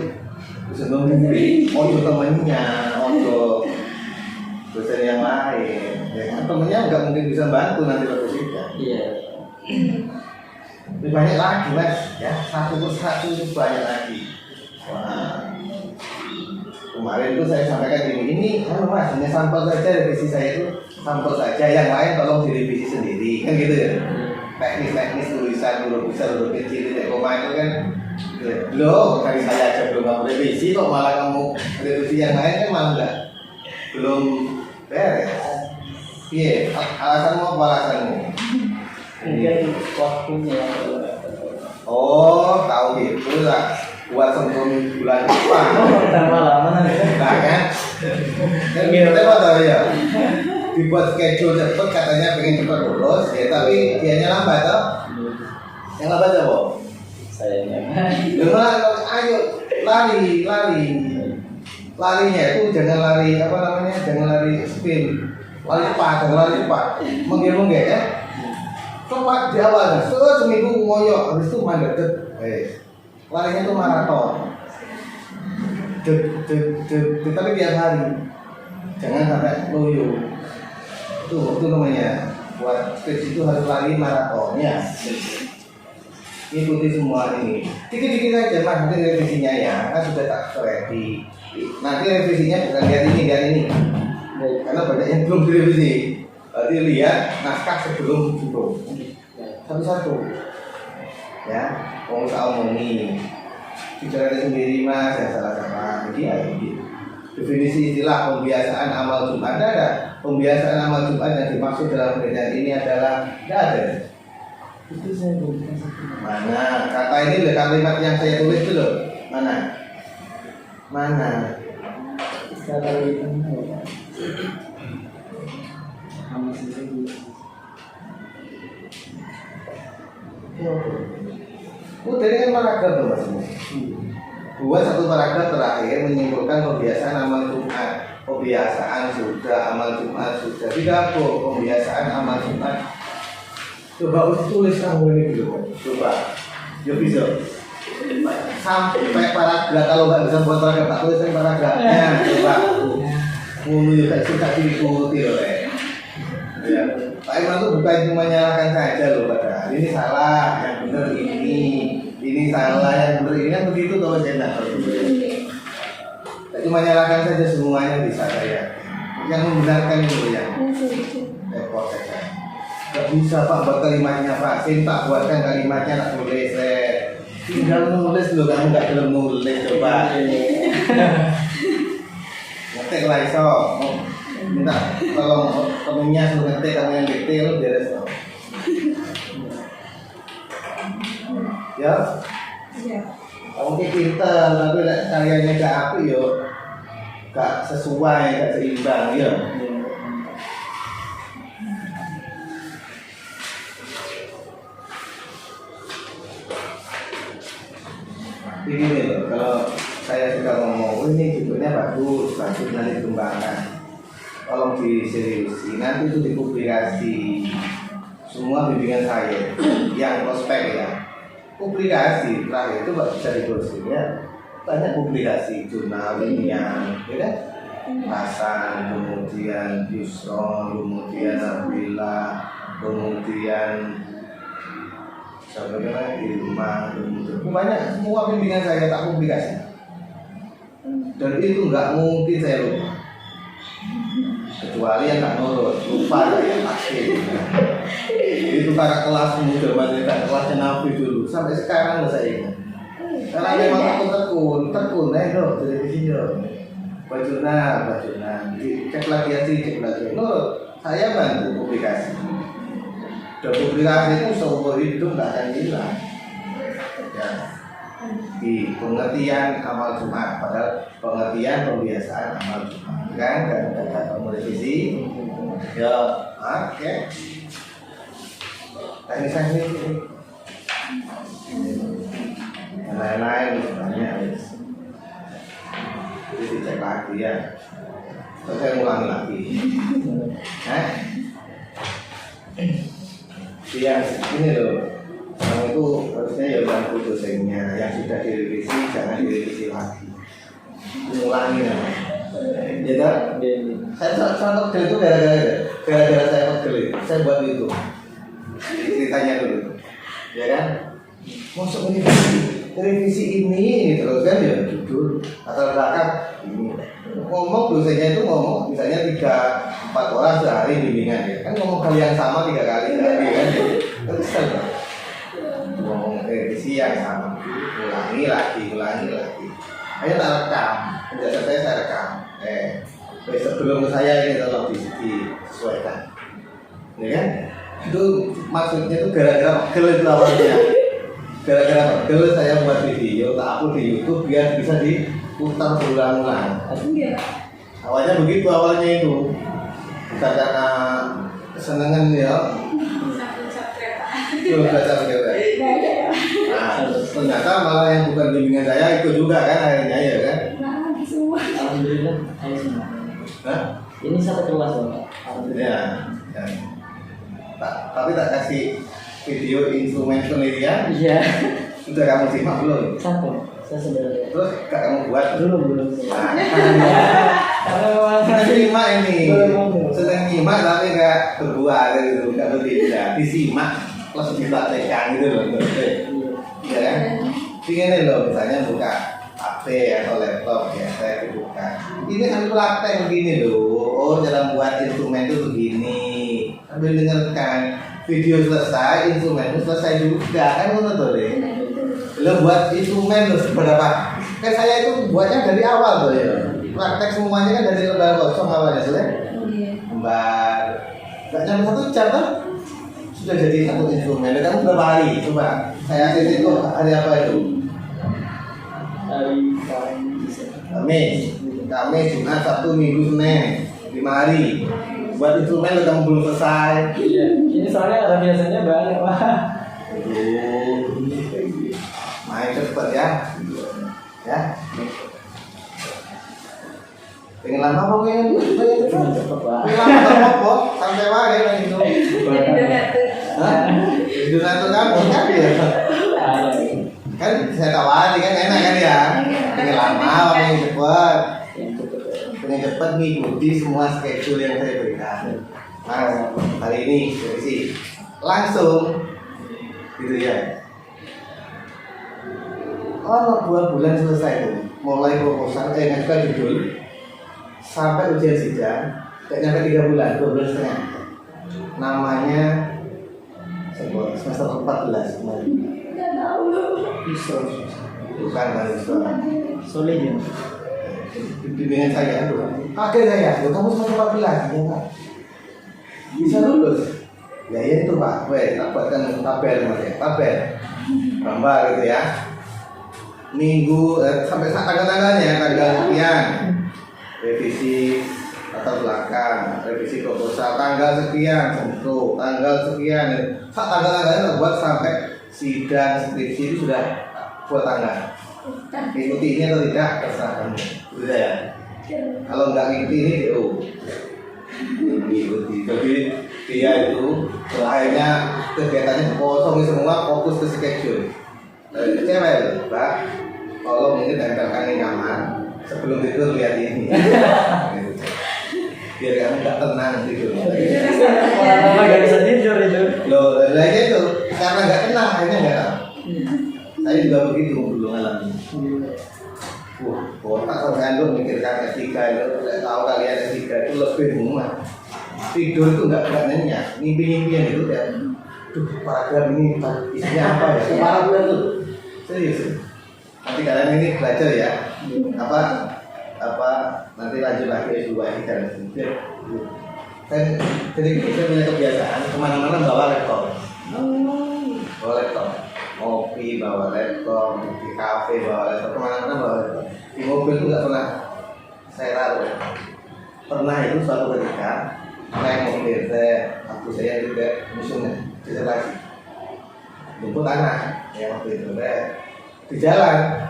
sebenarnya ojo temennya, ojo dosen yang lain. Ya kan temennya nggak mungkin bisa bantu nanti waktu sidang. Iya. Lebih banyak lagi mas, ya satu persatu itu banyak lagi. Wah, kemarin itu saya sampaikan ini mas, hanya sampel saja revisi saya itu sampel saja, yang lain tolong direvisi sendiri, kan gitu ya. Teknis tulisan huruf besar huruf kecil titik koma itu kan belum, dari saya aja belum kamu revisi kok malah kamu revisi yang lain kan malah belum beres. Iya, alasanmu apa alasanmu? Mungkin waktunya. Oh, tahu gitu lah. Buat sebelum bulan depan. Tambah lama nanti. Nah kan? Kan kita tahu ya. Dibuat schedule cepet katanya pengen cepat lulus, ya tapi dianya lambat toh. Yang lambat apa? Sayangnya. Memang ayo lari. Larinya itu jangan lari apa namanya? Jangan lari spin. Lari cepat. Menggil ya. Cepat di awal, seminggu ngoyok, habis itu mandek. Larinya itu maraton. Tapi tiap hari. Jangan sampai loyo. Itu namanya. Buat skripsi itu harus lari maraton ya. Ikuti semua ini. Dikit-dikit aja mas, nanti revisinya ya. Kan sudah tak ready. Nanti revisinya bukan lihat ini. Karena banyak yang belum direvisi. Berarti lihat naskah sebelum itu. Satu-satu. Ya, mau saya omongin. Bicara sendiri mas, yang salah-salah. Jadi ya gitu. Definisi istilah pembiasaan amal Jumat ada. Pembiasaan amal Jumat yang dimaksud dalam penelitian ini adalah tidak ada. Itu saya belum kasih. Mana? Kata ini loh, kalimat yang saya tulis itu loh. Mana? Kata itu ya. Sama sendiri. Udah ini kan paragraf tuh mas. Buat satu paragraf terakhir menyimpulkan pembiasaan amal Jumat. Pembiasaan sudah, amal Jumat sudah. Digabung pembiasaan amal Jumat. Coba tulis kamu ini dulu. Coba. Ya bisa. Sampai paragraf, kalau nggak bisa buat paragraf, tak tuliskan paragrafnya. Coba. Mulu tak suka diikuti loh ya. Pak Iman tuh bukan cuma nyalakan saja loh padahal. Ini salah, yang benar ini salah, yang benar ini kan begitu kalau saya tidak tahu. Tak cuma nyalakan saja semuanya bisa saya. Yang membenarkan itu ya. Repot saja. Gak bisa Pak buat kalimatnya Pak. Tak buatkan kalimatnya tak tulis. Tinggal nulis loh, kamu nggak belum nulis coba. Ngetik lah iso. Minta tolong temennya suruh ngetik, kamu yang detail beres loh. Ya. Kamu kayak pinter, tapi karyanya gak api yo, gak sesuai, gak seimbang ya. Ini loh, kalau saya sudah ngomong ini judulnya bagus nanti dikembangkan. Tolong diseriusi, nanti itu dipublikasi semua bimbingan saya yang prospek ya. Publikasi terakhir itu bisa ditulis ya. Banyak publikasi jurnal ilmiah, ya kan? Hasan, kemudian Yusron, kemudian Nabila, kemudian saudara Ilma, kemudian banyak semua bimbingan saya tak publikasi. Dan itu nggak mungkin saya lupa. Kecuali yang tak nurut, lupa saya pasti. Itu kakak kelas muda, kakak kelasnya Nabi dulu, sampai sekarang loh saya ingat. Karena memang aku tekun, dong, televisi dong. Bajuna, cek lagi aja, cek lagi. Nurut, saya bantu publikasi. Dan publikasi itu seumur hidup nggak akan hilang. Ya. Di pengertian amal Jumat, padahal pengertian pembiasaan amal Jumat. Kan kamu revisi ya oke teknis ini yang lain-lain banyak jadi dicek lagi ya terus saya ulangi lagi yang ini loh bagusnya ya bantu dosennya yang sudah direvisi jangan direvisi lagi, ulangi ya. Ya kan? Saya pegel itu gara-gara saya pegel itu, saya buat itu. Ceritanya dulu, ya kan? Masuk revisi ini terus kan ya judul atau belakang ini ngomong dosennya itu ngomong misalnya 3-4 orang sehari bimbingan ya kan ngomong kali yang sama 3 kali sehari kan terus kan ngomong revisi yang sama ulangi lagi ayo tak rekam penjelasan saya rekam sebelum saya ini tolong disesuaikan ya kan itu maksudnya itu gara-gara pegel itu awalnya gara-gara pegel saya buat video tak upload di YouTube biar bisa diputar berulang-ulang. Awalnya begitu awalnya itu bukan karena kesenangan ya. Nah, ternyata malah yang bukan bimbingan saya ikut juga kan akhirnya ya kan. Alhamdulillah saya semua. Hah? Ini satu kelas Bapak. Ya. Tapi tak kasih video instrumen penelitian. Iya. Sudah kamu simak belum? Satu. Saya sudah lihat. Terus gak kamu buat? Belum. Sudah simak ini. Belum. Sedang nyimak tapi gak berbuat gitu, gak bertindak. Disimak plus dipraktekkan gitu loh. Iya kan? Ini loh misalnya buka HP atau laptop ya saya buka. Ini sambil praktek begini loh. Oh cara buat instrumen itu begini. Sambil dengarkan. Video selesai, instrumen itu selesai juga kan menurut deh. Lo buat instrumen lo seberapa? Kan saya itu buatnya dari awal tuh ya. Praktek semuanya kan dari lembar kosong awalnya selesai. Lembar. Gak nyampe 1 jam kan? Sudah jadi satu instrumen. Kamu berapa hari? Coba. Saya kasih itu hari apa itu? Hari Kamis, Jumat, Sabtu, Minggu, Senin. 5 hari. Buat instrumen lo kamu belum selesai. Iya. Ini soalnya ada biasanya banyak Pak. Main cepet ya. Ya. Pengen lama apa pengen Cepet Pak. pengen lama apa? Sampai wae kan itu. Hah? Itu satu kamu kan ya. Kan saya tawari kan enak kan ya. Pengen lama apa pengen cepet? Pengen cepat mengikuti semua schedule yang saya berikan. Nah, hari ini revisi langsung gitu ya. Oh, 2 bulan selesai tuh. Mulai proposal, ngajukan judul sampai ujian sidang, gak nyampe 3 bulan, 2 bulan setengah. Namanya semester 14 kemarin. Bukan mahasiswa. Soleh ya. Bimbingan saya, kaget saya, kamu semester 14 ya Pak? Bisa lulus? Ya itu Pak, tak buatkan tabel gambar gitu ya. Minggu sampai tanggal-tanggalnya, tanggal sekian revisi latar belakang, revisi proposal tanggal sekian, tentu tanggal sekian, tanggal-tanggalnya buat sampai sidang skripsi itu sudah buat tanggal. Ikuti ini atau tidak terserah kamu, sudah ya. Kalau nggak ngikuti ini ikuti. Jadi dia itu akhirnya kegiatannya kosong semua, fokus ke schedule. Cewek, Pak, kalau mungkin tempelkan di kamar sebelum tidur lihat ini. Biar kamu nggak tenang tidur. Lama nggak bisa tidur itu. Loh, lagi itu karena nggak tenang akhirnya nggak. Saya juga begitu dulu ngalamin. Otak sampai anda memikirkan etika itu, saya tahu kalian etika itu lebih mudah. Tidur itu nggak nyenyak, mimpi-mimpian itu ya. Paragraf ini isinya apa ya? Paragraf itu serius. Nanti kalian ini belajar ya. Apa nanti lanjut lagi S2 ini kan. Jadi kita punya kebiasaan kemana-mana bawa laptop. Bawa laptop. Ngopi bawa laptop, di kafe bawa laptop, kemana-mana bawa laptop. Di mobil itu nggak pernah saya taruh. Pernah itu suatu ketika naik mobil waktu saya juga musuhnya disertasi jemput anak ya waktu itu di jalan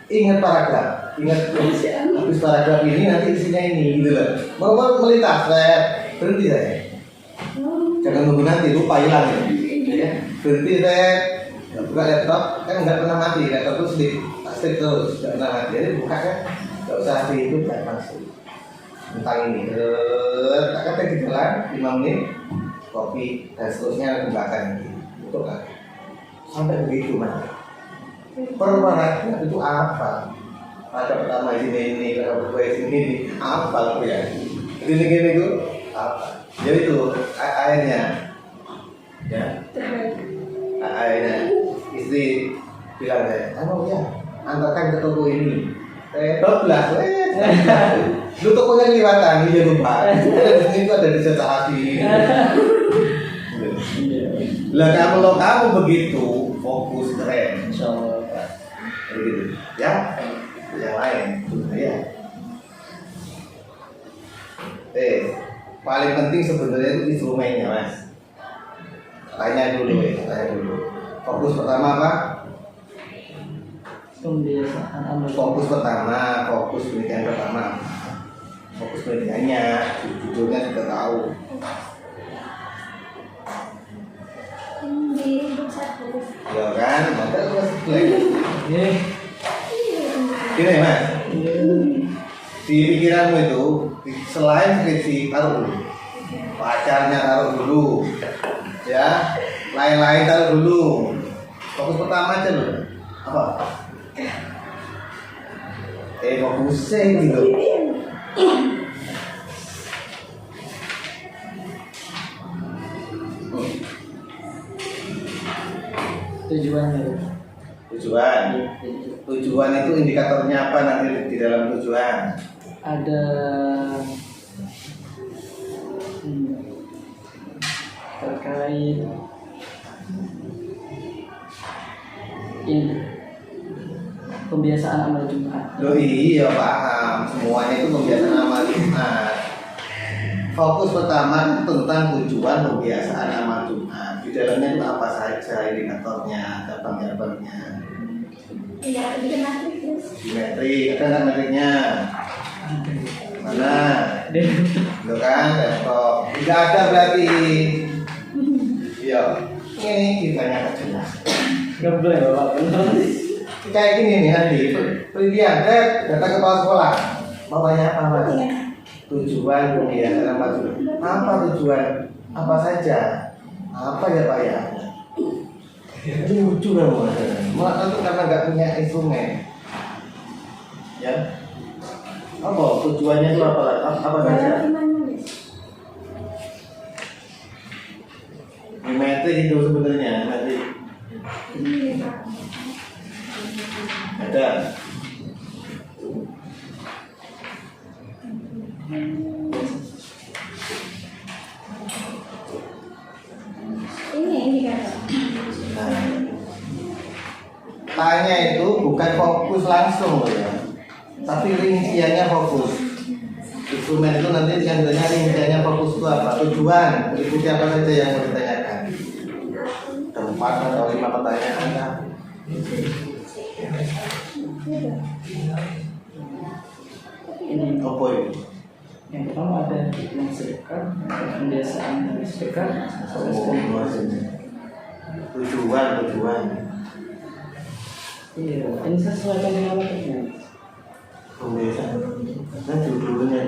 ingat paragraf, habis paragraf ini nanti isinya ini gitu loh. Mau melintas berhenti saya, jangan nunggu nanti lupa hilang ya. Berhenti buka laptop kan nggak pernah mati, laptop itu sleep terus, nggak pernah mati. Jadi buka kan nggak usah itu kan langsung tentang ini. Kakak di jalan 5 menit, kopi dan seterusnya gunakan itu kan sampai begitu mas. Perwaratnya itu apa? Ada pertama ini, ada kedua ini, apa ya? Gini itu apa? Jadi itu airnya, ya. Akhirnya istri bilang ya, ya antarkan ke toko ini. 12, lu tokonya kelihatan, dia lupa. Itu ada di jatah hati. Lah kalau kamu begitu fokus keren, Insyaallah. begitu, ya. Yang lain, ya. Paling penting sebenarnya itu instrumennya mas. Tanya dulu. Fokus pertama apa? Pembiasaan amal. Fokus penelitian pertama. Fokus penelitiannya, judulnya sudah tahu. Ya kan, maka itu masih blank. Gini mas, di pikiranmu itu selain skripsi taruh dulu, pacarnya taruh dulu, ya, lain-lain taruh dulu. Fokus pertama aja loh. Apa? Fokusnya gitu. Tujuan itu indikatornya apa nanti di dalam tujuan? Ada terkait ini pembiasaan amal Jumat. Loh iya paham, semuanya itu pembiasaan amal Jumat. Fokus pertama tentang tujuan pembiasaan amal Jumat. Di dalamnya itu apa saja indikatornya, cabang-cabangnya. Iya, bikin matrik. Metrik, ada nggak metriknya? Mana? Lo kan, laptop. Tidak ada berarti. Iya, ini ditanya jelas. Nggak boleh bapak. Kayak gini nih nanti, penelitian, datang ke kepala sekolah. Bapaknya apa mas? Tujuan pembiasaan amal Jumat. Apa tujuan? Apa saja? Apa ya pak ya? Itu lucu kan malah itu karena nggak punya instrumen, ya. Apa tujuannya itu apa saja? Metrik itu sebenarnya metrik. Ada. Ini indikator. Tanya itu bukan fokus langsung loh ya, tapi rinciannya fokus. Instrumen itu nanti yang ditanya rinciannya fokus itu apa? Tujuan, berikutnya apa saja yang mau ditanyakan? 4 atau 5 pertanyaan kan? Ini Apa itu? yang pertama ada yang sedekah, pembiasaan sedekah, Tujuan. iya, ini sesuaikan dengan maksudnya. Pembiasaan. Nah judulnya.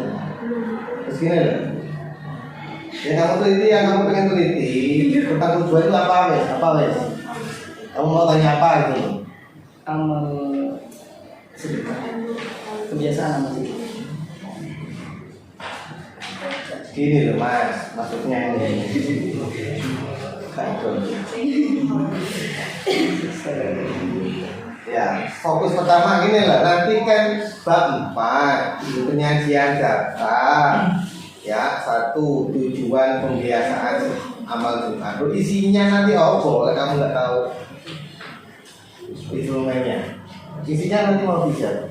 Terus gini loh. Yang kamu teliti, yang kamu pengen teliti tentang tujuan itu apa wes? Kamu mau tanya apa gitu? Amal sedekah, kebiasaan amal sedekah. Gini loh mas, maksudnya ini. Kacau. Ya, fokus pertama gini lah. Nanti kan bab 4 penyajian data. Ya, 1 tujuan pembiasaan amal Jumat. Isinya nanti apa? Kamu nggak tahu instrumennya. Isinya nanti mau bisa.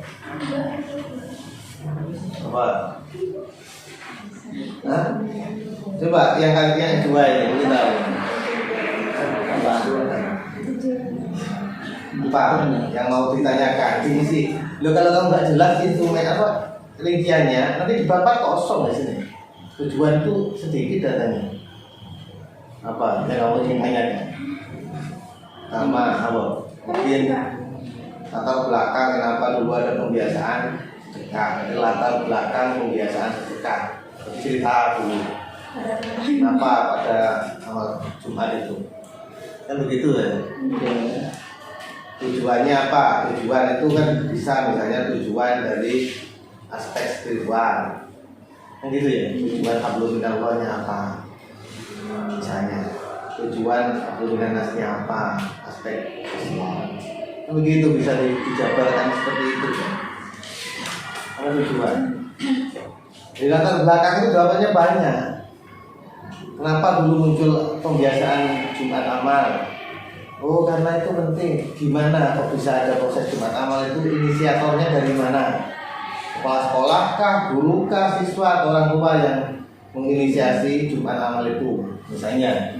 Apa? Hah? Coba yang kalian 2 ini kita tahu. Apa? 4 yang mau ditanyakan ini sih. Lo kalau kamu nggak jelas instrumen apa rinciannya, nanti di bab 4 kosong di sini. Tujuan itu sedikit datanya. Apa yang kamu ingin tanyakan? Sama apa? Mungkin latar belakang kenapa dulu ada pembiasaan sedekah. Latar belakang pembiasaan sedekah. Cerita dulu. Kenapa pada amal Jumat itu? Kan begitu ya. Tujuannya apa? Tujuan itu kan bisa misalnya tujuan dari aspek spiritual. Kan gitu ya. Tujuan hablum minallahnya apa? Misalnya tujuan hablum minannasnya apa? Aspek sosial. Kan begitu bisa dijabarkan seperti itu ya. Apa tujuan? Di latar belakang itu jawabannya banyak. Kenapa dulu muncul pembiasaan Jumat amal? Oh, karena itu penting. Gimana kok bisa ada proses Jumat amal itu? Inisiatornya dari mana? Kepala sekolah kah, guru kah, siswa atau orang tua yang menginisiasi Jumat amal itu? Misalnya,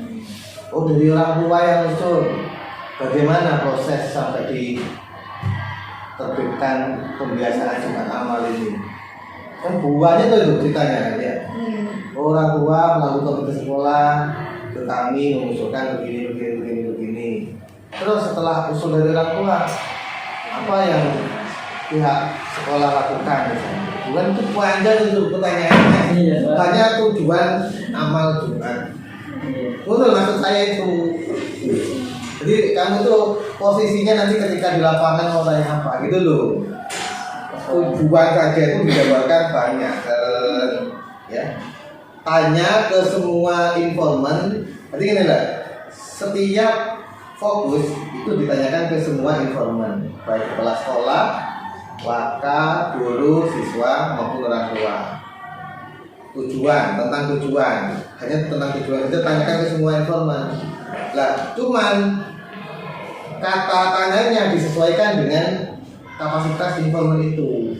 oh dari orang tua yang usul. Bagaimana proses sampai diterbitkan pembiasaan Jumat amal ini? Kan buahnya tuh itu ceritanya kan ya. Orang tua melalui komite sekolah ke kami mengusulkan begini. Terus setelah usul dari orang tua, apa yang pihak sekolah lakukan misalnya? Bukan itu panjang itu pertanyaannya. Hanya tujuan amal Jumat. Betul maksud saya itu. Jadi kamu tuh posisinya nanti ketika di lapangan mau tanya apa gitu loh. Tujuan saja itu dijabarkan banyak ya. Tanya ke semua informan. Berarti gini lah. Setiap fokus itu ditanyakan ke semua informan, baik kepala sekolah, waka, guru, siswa maupun orang tua. Tentang tujuan, hanya tentang tujuan saja tanyakan ke semua informan. Lah, cuman kata tanyanya disesuaikan dengan kapasitas informan itu.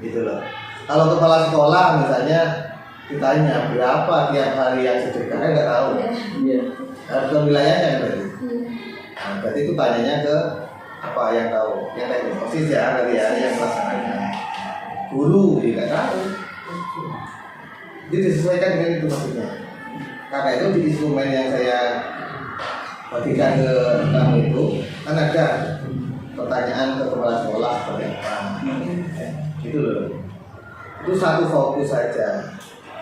Gitu loh. Kalau kepala sekolah misalnya ditanya berapa tiap hari yang sedekahnya nggak tahu. Iya. Ke wilayahnya berarti. Nah, berarti itu tanyanya ke apa yang tahu, yang teknis osis ya dari yang melaksanakan. Guru tidak tahu. Jadi disesuaikan dengan itu maksudnya. Karena itu di instrumen yang saya bagikan ke kamu itu kan ada pertanyaan ke kepala sekolah seperti apa. Itu loh. Itu satu fokus saja.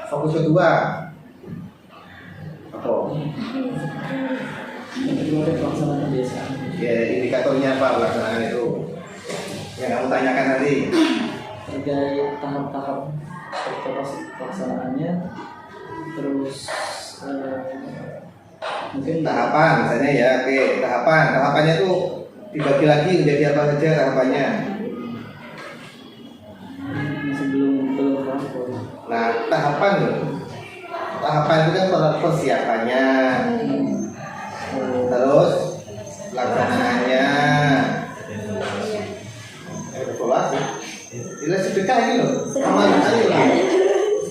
Fokus kedua apa? Ya, indikatornya apa pelaksanaan itu? Yang kamu tanyakan tadi. Terkait tahap-tahap pelaksanaannya, terus mungkin tahapan misalnya ya, oke, tahapannya itu dibagi lagi menjadi apa saja tahapannya. masih belum rampung. Nah, tahapan itu kan persiapannya, terus pelaksanaannya, evaluasi. Jelas sedekah ini loh, sama sekali loh.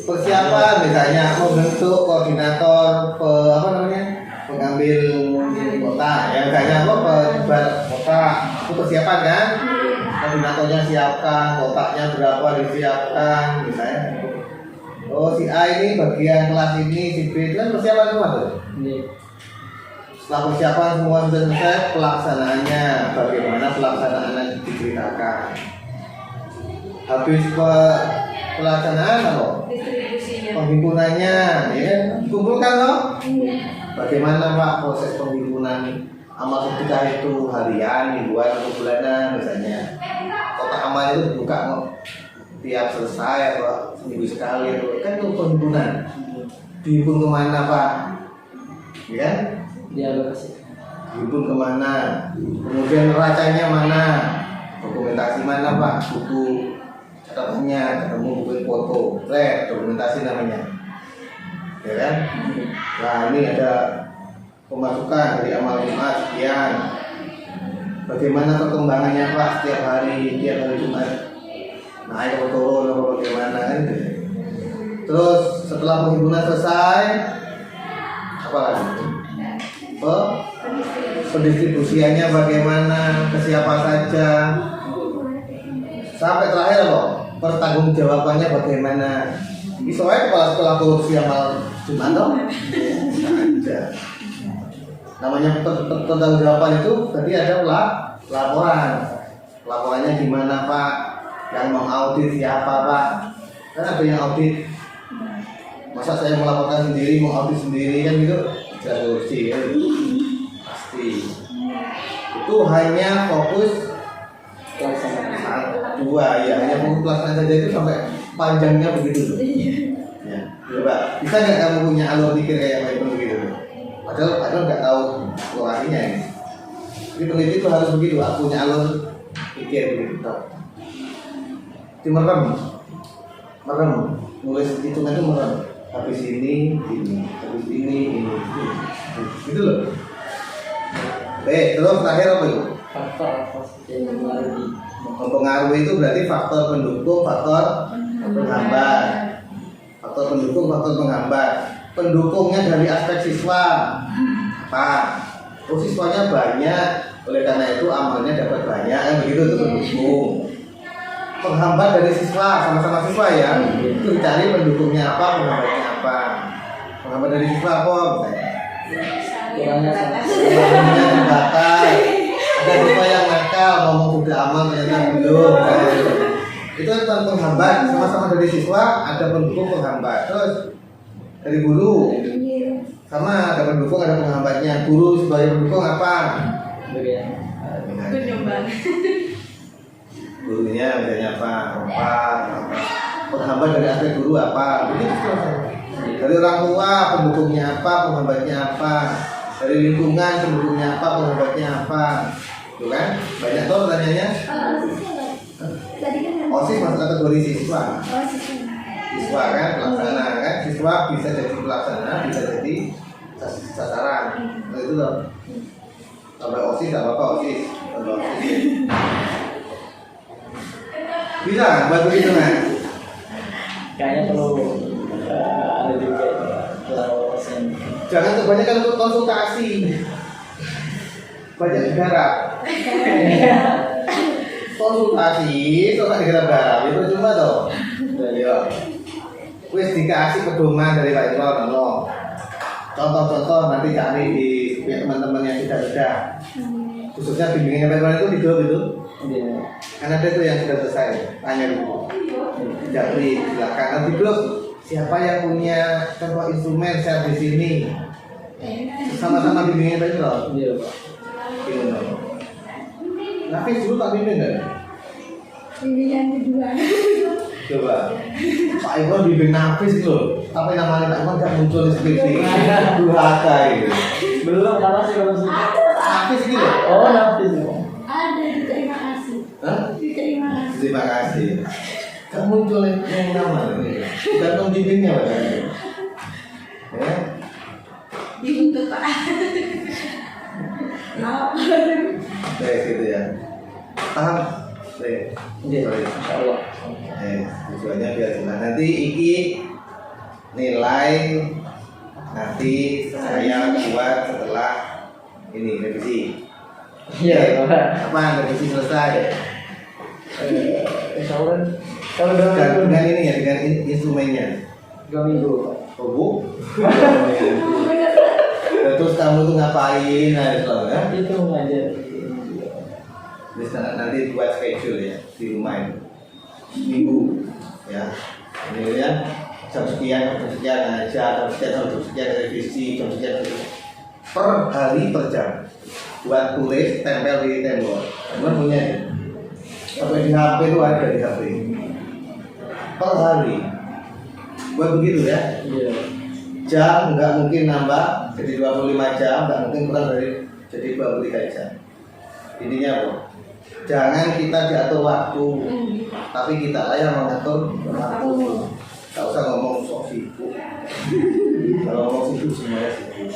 Persiapan misalnya membentuk koordinator pengambil kota, ya misalnya pejabat kota itu persiapan kan, koordinatornya siapkan, kotaknya berapa disiapkan misalnya. Oh si A ini bagian kelas ini, si B itu kan persiapan semua tuh. Setelah persiapan semua sudah selesai, pelaksanaannya bagaimana pelaksanaannya diceritakan. Habis pelaksanaan apa? Penghimpunannya, ya kan? Dikumpulkan loh. Bagaimana Pak proses penghimpunan amal sedekah itu harian, mingguan, atau bulanan misalnya? Kotak amal itu dibuka kok tiap selesai atau seminggu sekali atau kan itu penghimpunan. Dihimpun kemana Pak? Ya kan? Dialokasi. Dihimpun kemana? Kemudian neracanya mana? Dokumentasi mana Pak? Buku catatannya, ketemu buku foto, dokumentasi namanya, ya kan? Nah ini ada pemasukan dari amal Jumat sekian. Bagaimana perkembangannya Pak setiap hari Jumat? Naik atau turun atau bagaimana kan? Terus setelah penghimpunan selesai, apa lagi? Pendistribusiannya bagaimana? Ke siapa saja? Sampai terakhir loh, pertanggungjawabannya bagaimana? Soalnya kepala sekolah korupsi amal Jumat dong? Ada. namanya pertanggungjawaban itu berarti ada laporan. Laporannya gimana Pak? Yang mengaudit siapa Pak? Kan ada yang audit. Masa saya melaporkan sendiri, mengaudit sendiri kan gitu? Tidak korupsi ya. Pasti. Itu hanya fokus pelaksanaan. dua ya, hanya fokus pelaksanaan saja itu sampai panjangnya begitu tuh. Ya, coba bisa nggak kamu punya alur pikir kayak Pak Ibnu begitu? Padahal nggak tahu lokasinya ini. Jadi peneliti itu harus begitu, aku punya alur pikir begitu. Itu merem, nulis hitungan itu merem. Habis ini, habis ini, gitu loh. Terus terakhir apa itu? Faktor apa yang mempengaruhi? Mempengaruhi itu berarti faktor pendukung, faktor penghambat. Faktor pendukung, faktor penghambat. Pendukungnya dari aspek siswa apa? Oh, siswanya banyak, oleh karena itu amalnya dapat banyak, kan begitu itu pendukung. Penghambat dari siswa, sama-sama siswa ya, itu dicari pendukungnya apa, penghambatnya apa. Penghambat dari siswa apa? Kurangnya Penghambatnya terbatas. Ada siswa yang nakal, ngomong sudah amal ternyata belum. Itu kan penghambat, sama-sama dari siswa, ada pendukung penghambat. Terus dari guru, sama ada pendukung, ada penghambatnya. Guru sebagai pendukung apa? Gurunya misalnya apa? Penghambat dari aspek guru apa? Begitu. Dari orang tua pendukungnya apa? Penghambatnya apa? Dari lingkungan pendukungnya apa? Penghambatnya apa? Itu kan? Banyak tuh pertanyaannya. Tadi kan OSIS masuk kategori siswa. Siswa kan pelaksana kan? Siswa bisa jadi pelaksana, bisa jadi sasaran. Nah, itu loh. Sampai OSIS apa OSIS? Sampai OSIS. Bisa bantu hitungan. kayaknya perlu ada juga pengawasan. Jangan kebanyakan untuk konsultasi. Banyak garap. Konsultasi itu kan garap itu cuma toh. Ya. Wis dikasih pedoman dari Pak Irwan no. Contoh-contoh nanti cari di teman-teman yang sudah. Khususnya bimbingannya Pak Irwan itu di grup itu. Iya. Kan ada tuh yang sudah selesai, tanya dulu. Japri, silakan nanti grup. Siapa yang punya contoh instrumen share di sini? Sama-sama bimbingan Pak Irwan. Iya, Pak. Gimana? Nafis dulu tak bimbing nggak? Bimbingan kedua. Coba. Pak Irwan bimbing Nafis loh. Tapi namanya Pak Irwan nggak muncul di skripsi. Durhaka itu. Belum karena sih kalau sih. Nafis gitu. Oh, nafis. Ada, terima kasih. Hah? Terima kasih. Terima kasih. Nggak muncul yang nama ini. Tergantung bimbingnya Pak. Ya. Dibentuk Pak. Baik gitu ya. Paham? Baik. Iya, Sorry. insyaallah. Tujuannya biar jelas. Nanti iki nilai nanti saya buat setelah ini revisi. Iya, Pak. Apa revisi selesai? Insyaallah. Kalau udah Dengan ini ya, dengan instrumennya. 2 minggu, Pak. Oh, Bu. Terus kamu tuh ngapain hari selalu ya? Itu ngajar. Terus nanti buat schedule ya di rumah itu. Minggu ya. Ini ya jam sekian ngajar, jam sekian revisi, jam sekian per hari per jam. Buat tulis, tempel di tembok. Teman punya ya? Sampai di HP itu ada di HP. Per hari. Buat begitu ya. Iya. Jam nggak mungkin nambah jadi 25 jam, nggak mungkin kurang dari jadi 23 jam. Intinya apa? Jangan kita diatur waktu, tapi kita lah yang mengatur waktu. Nggak usah ngomong sok sibuk. Kalau ngomong sibuk semuanya sibuk.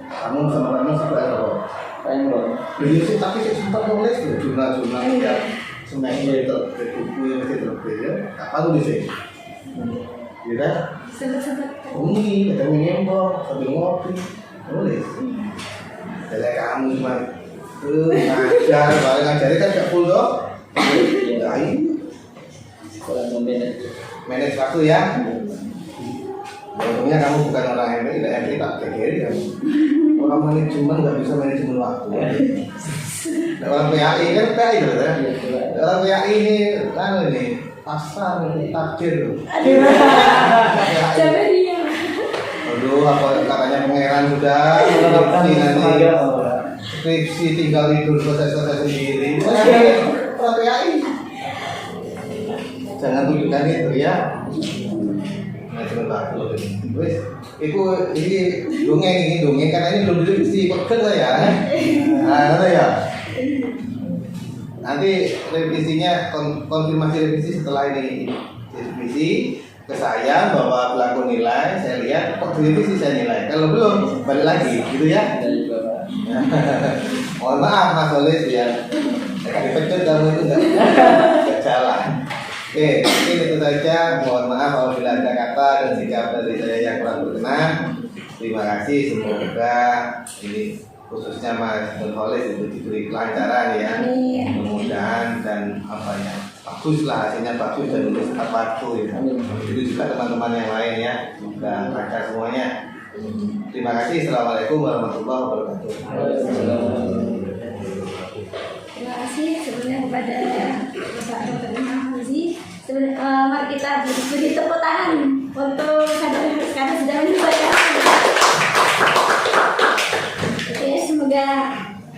Kamu sama kamu sibuk apa? Pengen loh. Beliau sih tapi sih sempat nulis loh jurnal-jurnal ya semester terbit buku yang masih terbit ya. Apa tuh di sini? Gitu kan? Sempat-sempat. Umi, ketemu nyembok, sambil ngopi, nulis. Jadi kamu cuma ngajar, paling ngajarnya kan gak full dong. Ya ini Kurang memanage. manage waktu ya. Untungnya kamu bukan orang yang tidak etik, tak kekiri kamu. Orang manajemen nggak bisa manajemen waktu. Orang PAI kan PAI loh ya. Orang PAI ini pasar takdir. Coba dia. Aduh, apa katanya pangeran sudah Menerapkan nanti tenaga. skripsi tinggal tidur selesai sendiri. Orang PAI. Jangan tunjukkan itu ya. Manajemen waktu. Wes, ini dongeng karena ini belum direvisi pekerja saya. Nah, ya. Nanti revisinya konfirmasi revisi setelah ini direvisi ke saya bahwa pelaku nilai, saya lihat kok direvisi saya nilai. Kalau belum balik lagi, gitu ya. Mohon maaf Mas Olis ya. Saya dipecut kamu itu enggak jalan. Oke, mungkin itu saja. Mohon maaf apabila ada kata dan sikap dari saya yang kurang berkenan. Terima kasih. Semoga ini khususnya Mas Nurholis itu diberi kelancaran ya. Mudah-mudahan dan bagus lah, hasilnya bagus dan untuk tepat waktu ya. Itu juga teman-teman yang lain ya. Semoga lancar semuanya. Terima kasih. Assalamualaikum warahmatullahi wabarakatuh. Terima kasih sebelumnya kepada Bapak Dr. Imam Fauzi. Mari kita beri tepuk tangan untuk saudara sekarang sudah menyampaikan. Oke, semoga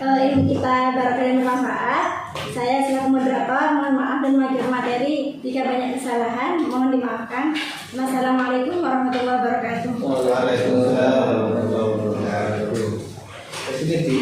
ilmu kita barokah dan bermanfaat. Saya selaku moderator mohon maaf dan mengakhiri materi jika banyak kesalahan mohon dimaafkan. Wassalamualaikum warahmatullahi wabarakatuh. Waalaikumsalam warahmatullahi wabarakatuh. Kesini di